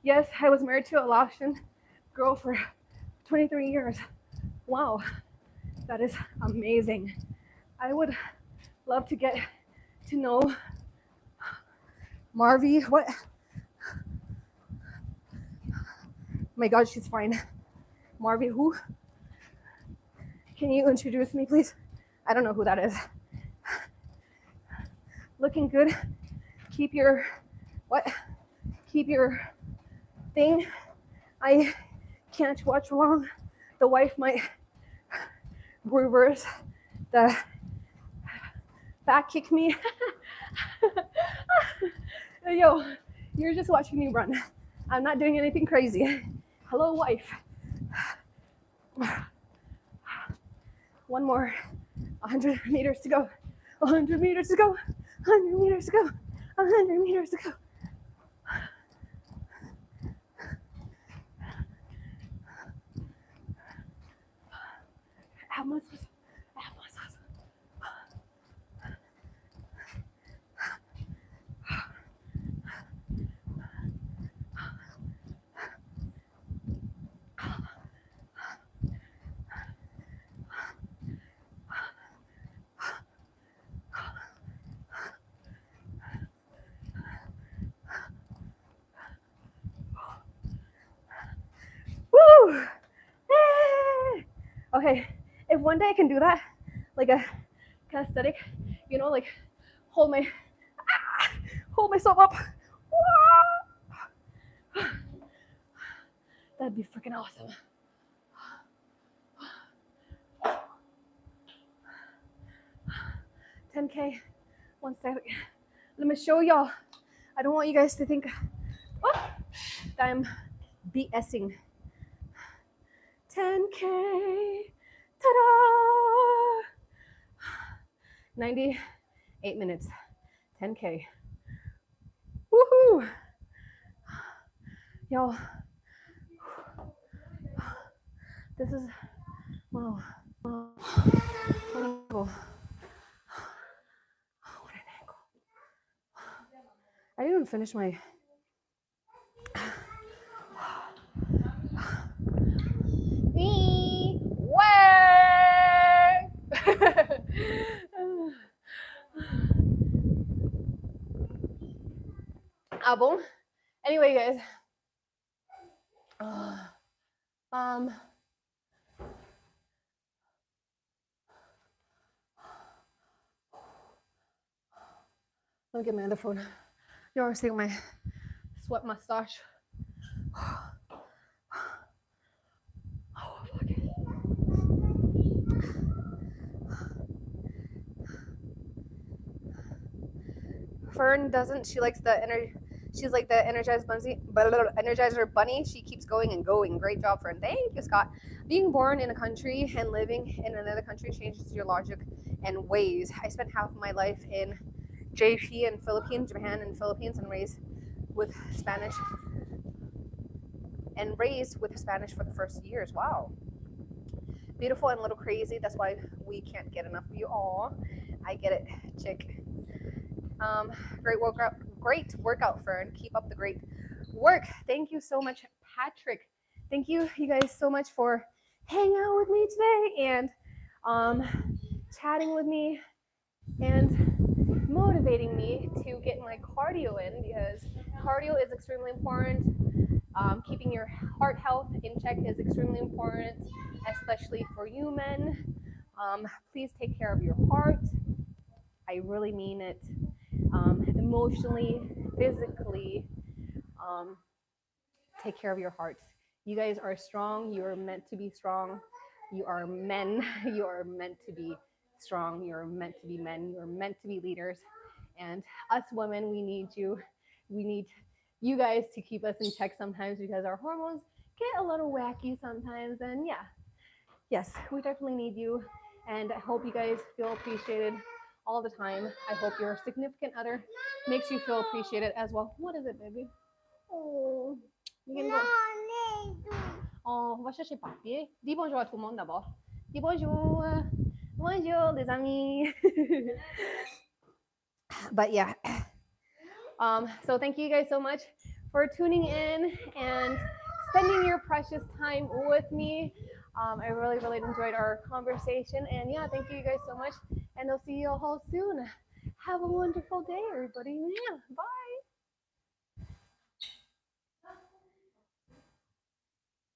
Yes, I was married to a Laotian girl for 23 years. Wow, that is amazing. I would love to get to know Marvi. What? My God, she's fine. Marvi, who? Can you introduce me, please? I don't know who that is. Looking good. Keep your, what? Keep your thing. I can't watch long. The wife might reverse the back kick me. Yo, you're just watching me run. I'm not doing anything crazy. Hello, wife. One more. 100 meters to go. 100 meters to go. 100 meters to go. 100 meters to go. Woo! Hey! Okay, if one day I can do that, like a kinesthetic, you know, like hold myself up. That'd be freaking awesome. 10K, one step. Let me show y'all. I don't want you guys to think that I'm BSing. 10K, ta-da! 98 minutes, 10K. Woohoo! Y'all, this is, wow. What an angle. What an angle. I didn't even finish my, album. Anyway, guys. Let me get my other phone. You want to see my sweat mustache. Oh, fuck. Fern doesn't. She likes the energy. She's like the Energizer bunny. She keeps going and going. Great job, Fern. Thank you, Scott. Being born in a country and living in another country changes your logic and ways. I spent half of my life in JP and Philippines, Japan and Philippines, and raised with Spanish for the first years. Wow. Beautiful and a little crazy. That's why we can't get enough of you all. I get it, chick. Great workout, Fern. Keep up the great work. Thank you so much, Patrick. Thank you, you guys, so much for hanging out with me today and chatting with me and motivating me to get my cardio in, because cardio is extremely important. Keeping your heart health in check is extremely important, especially for you men. Please take care of your heart. I really mean it. Emotionally, physically, take care of your hearts. You guys are strong. You are meant to be strong. You are men. You are meant to be strong. You're meant to be men. You're meant to be leaders. And us women, we need you. We need you guys to keep us in check sometimes, because our hormones get a little wacky sometimes. And yeah, yes, we definitely need you. And I hope you guys feel appreciated all the time. I hope your significant other makes you feel appreciated as well. What is it, baby? Oh, you can go. Oh, va chercher papier. Dis bonjour à tout le monde d'abord. Dis bonjour. Bonjour, les amis. But yeah. So thank you guys so much for tuning in and spending your precious time with me. I really, really enjoyed our conversation. And yeah, thank you guys so much. And I'll see you all soon. Have a wonderful day, everybody. Yeah, bye.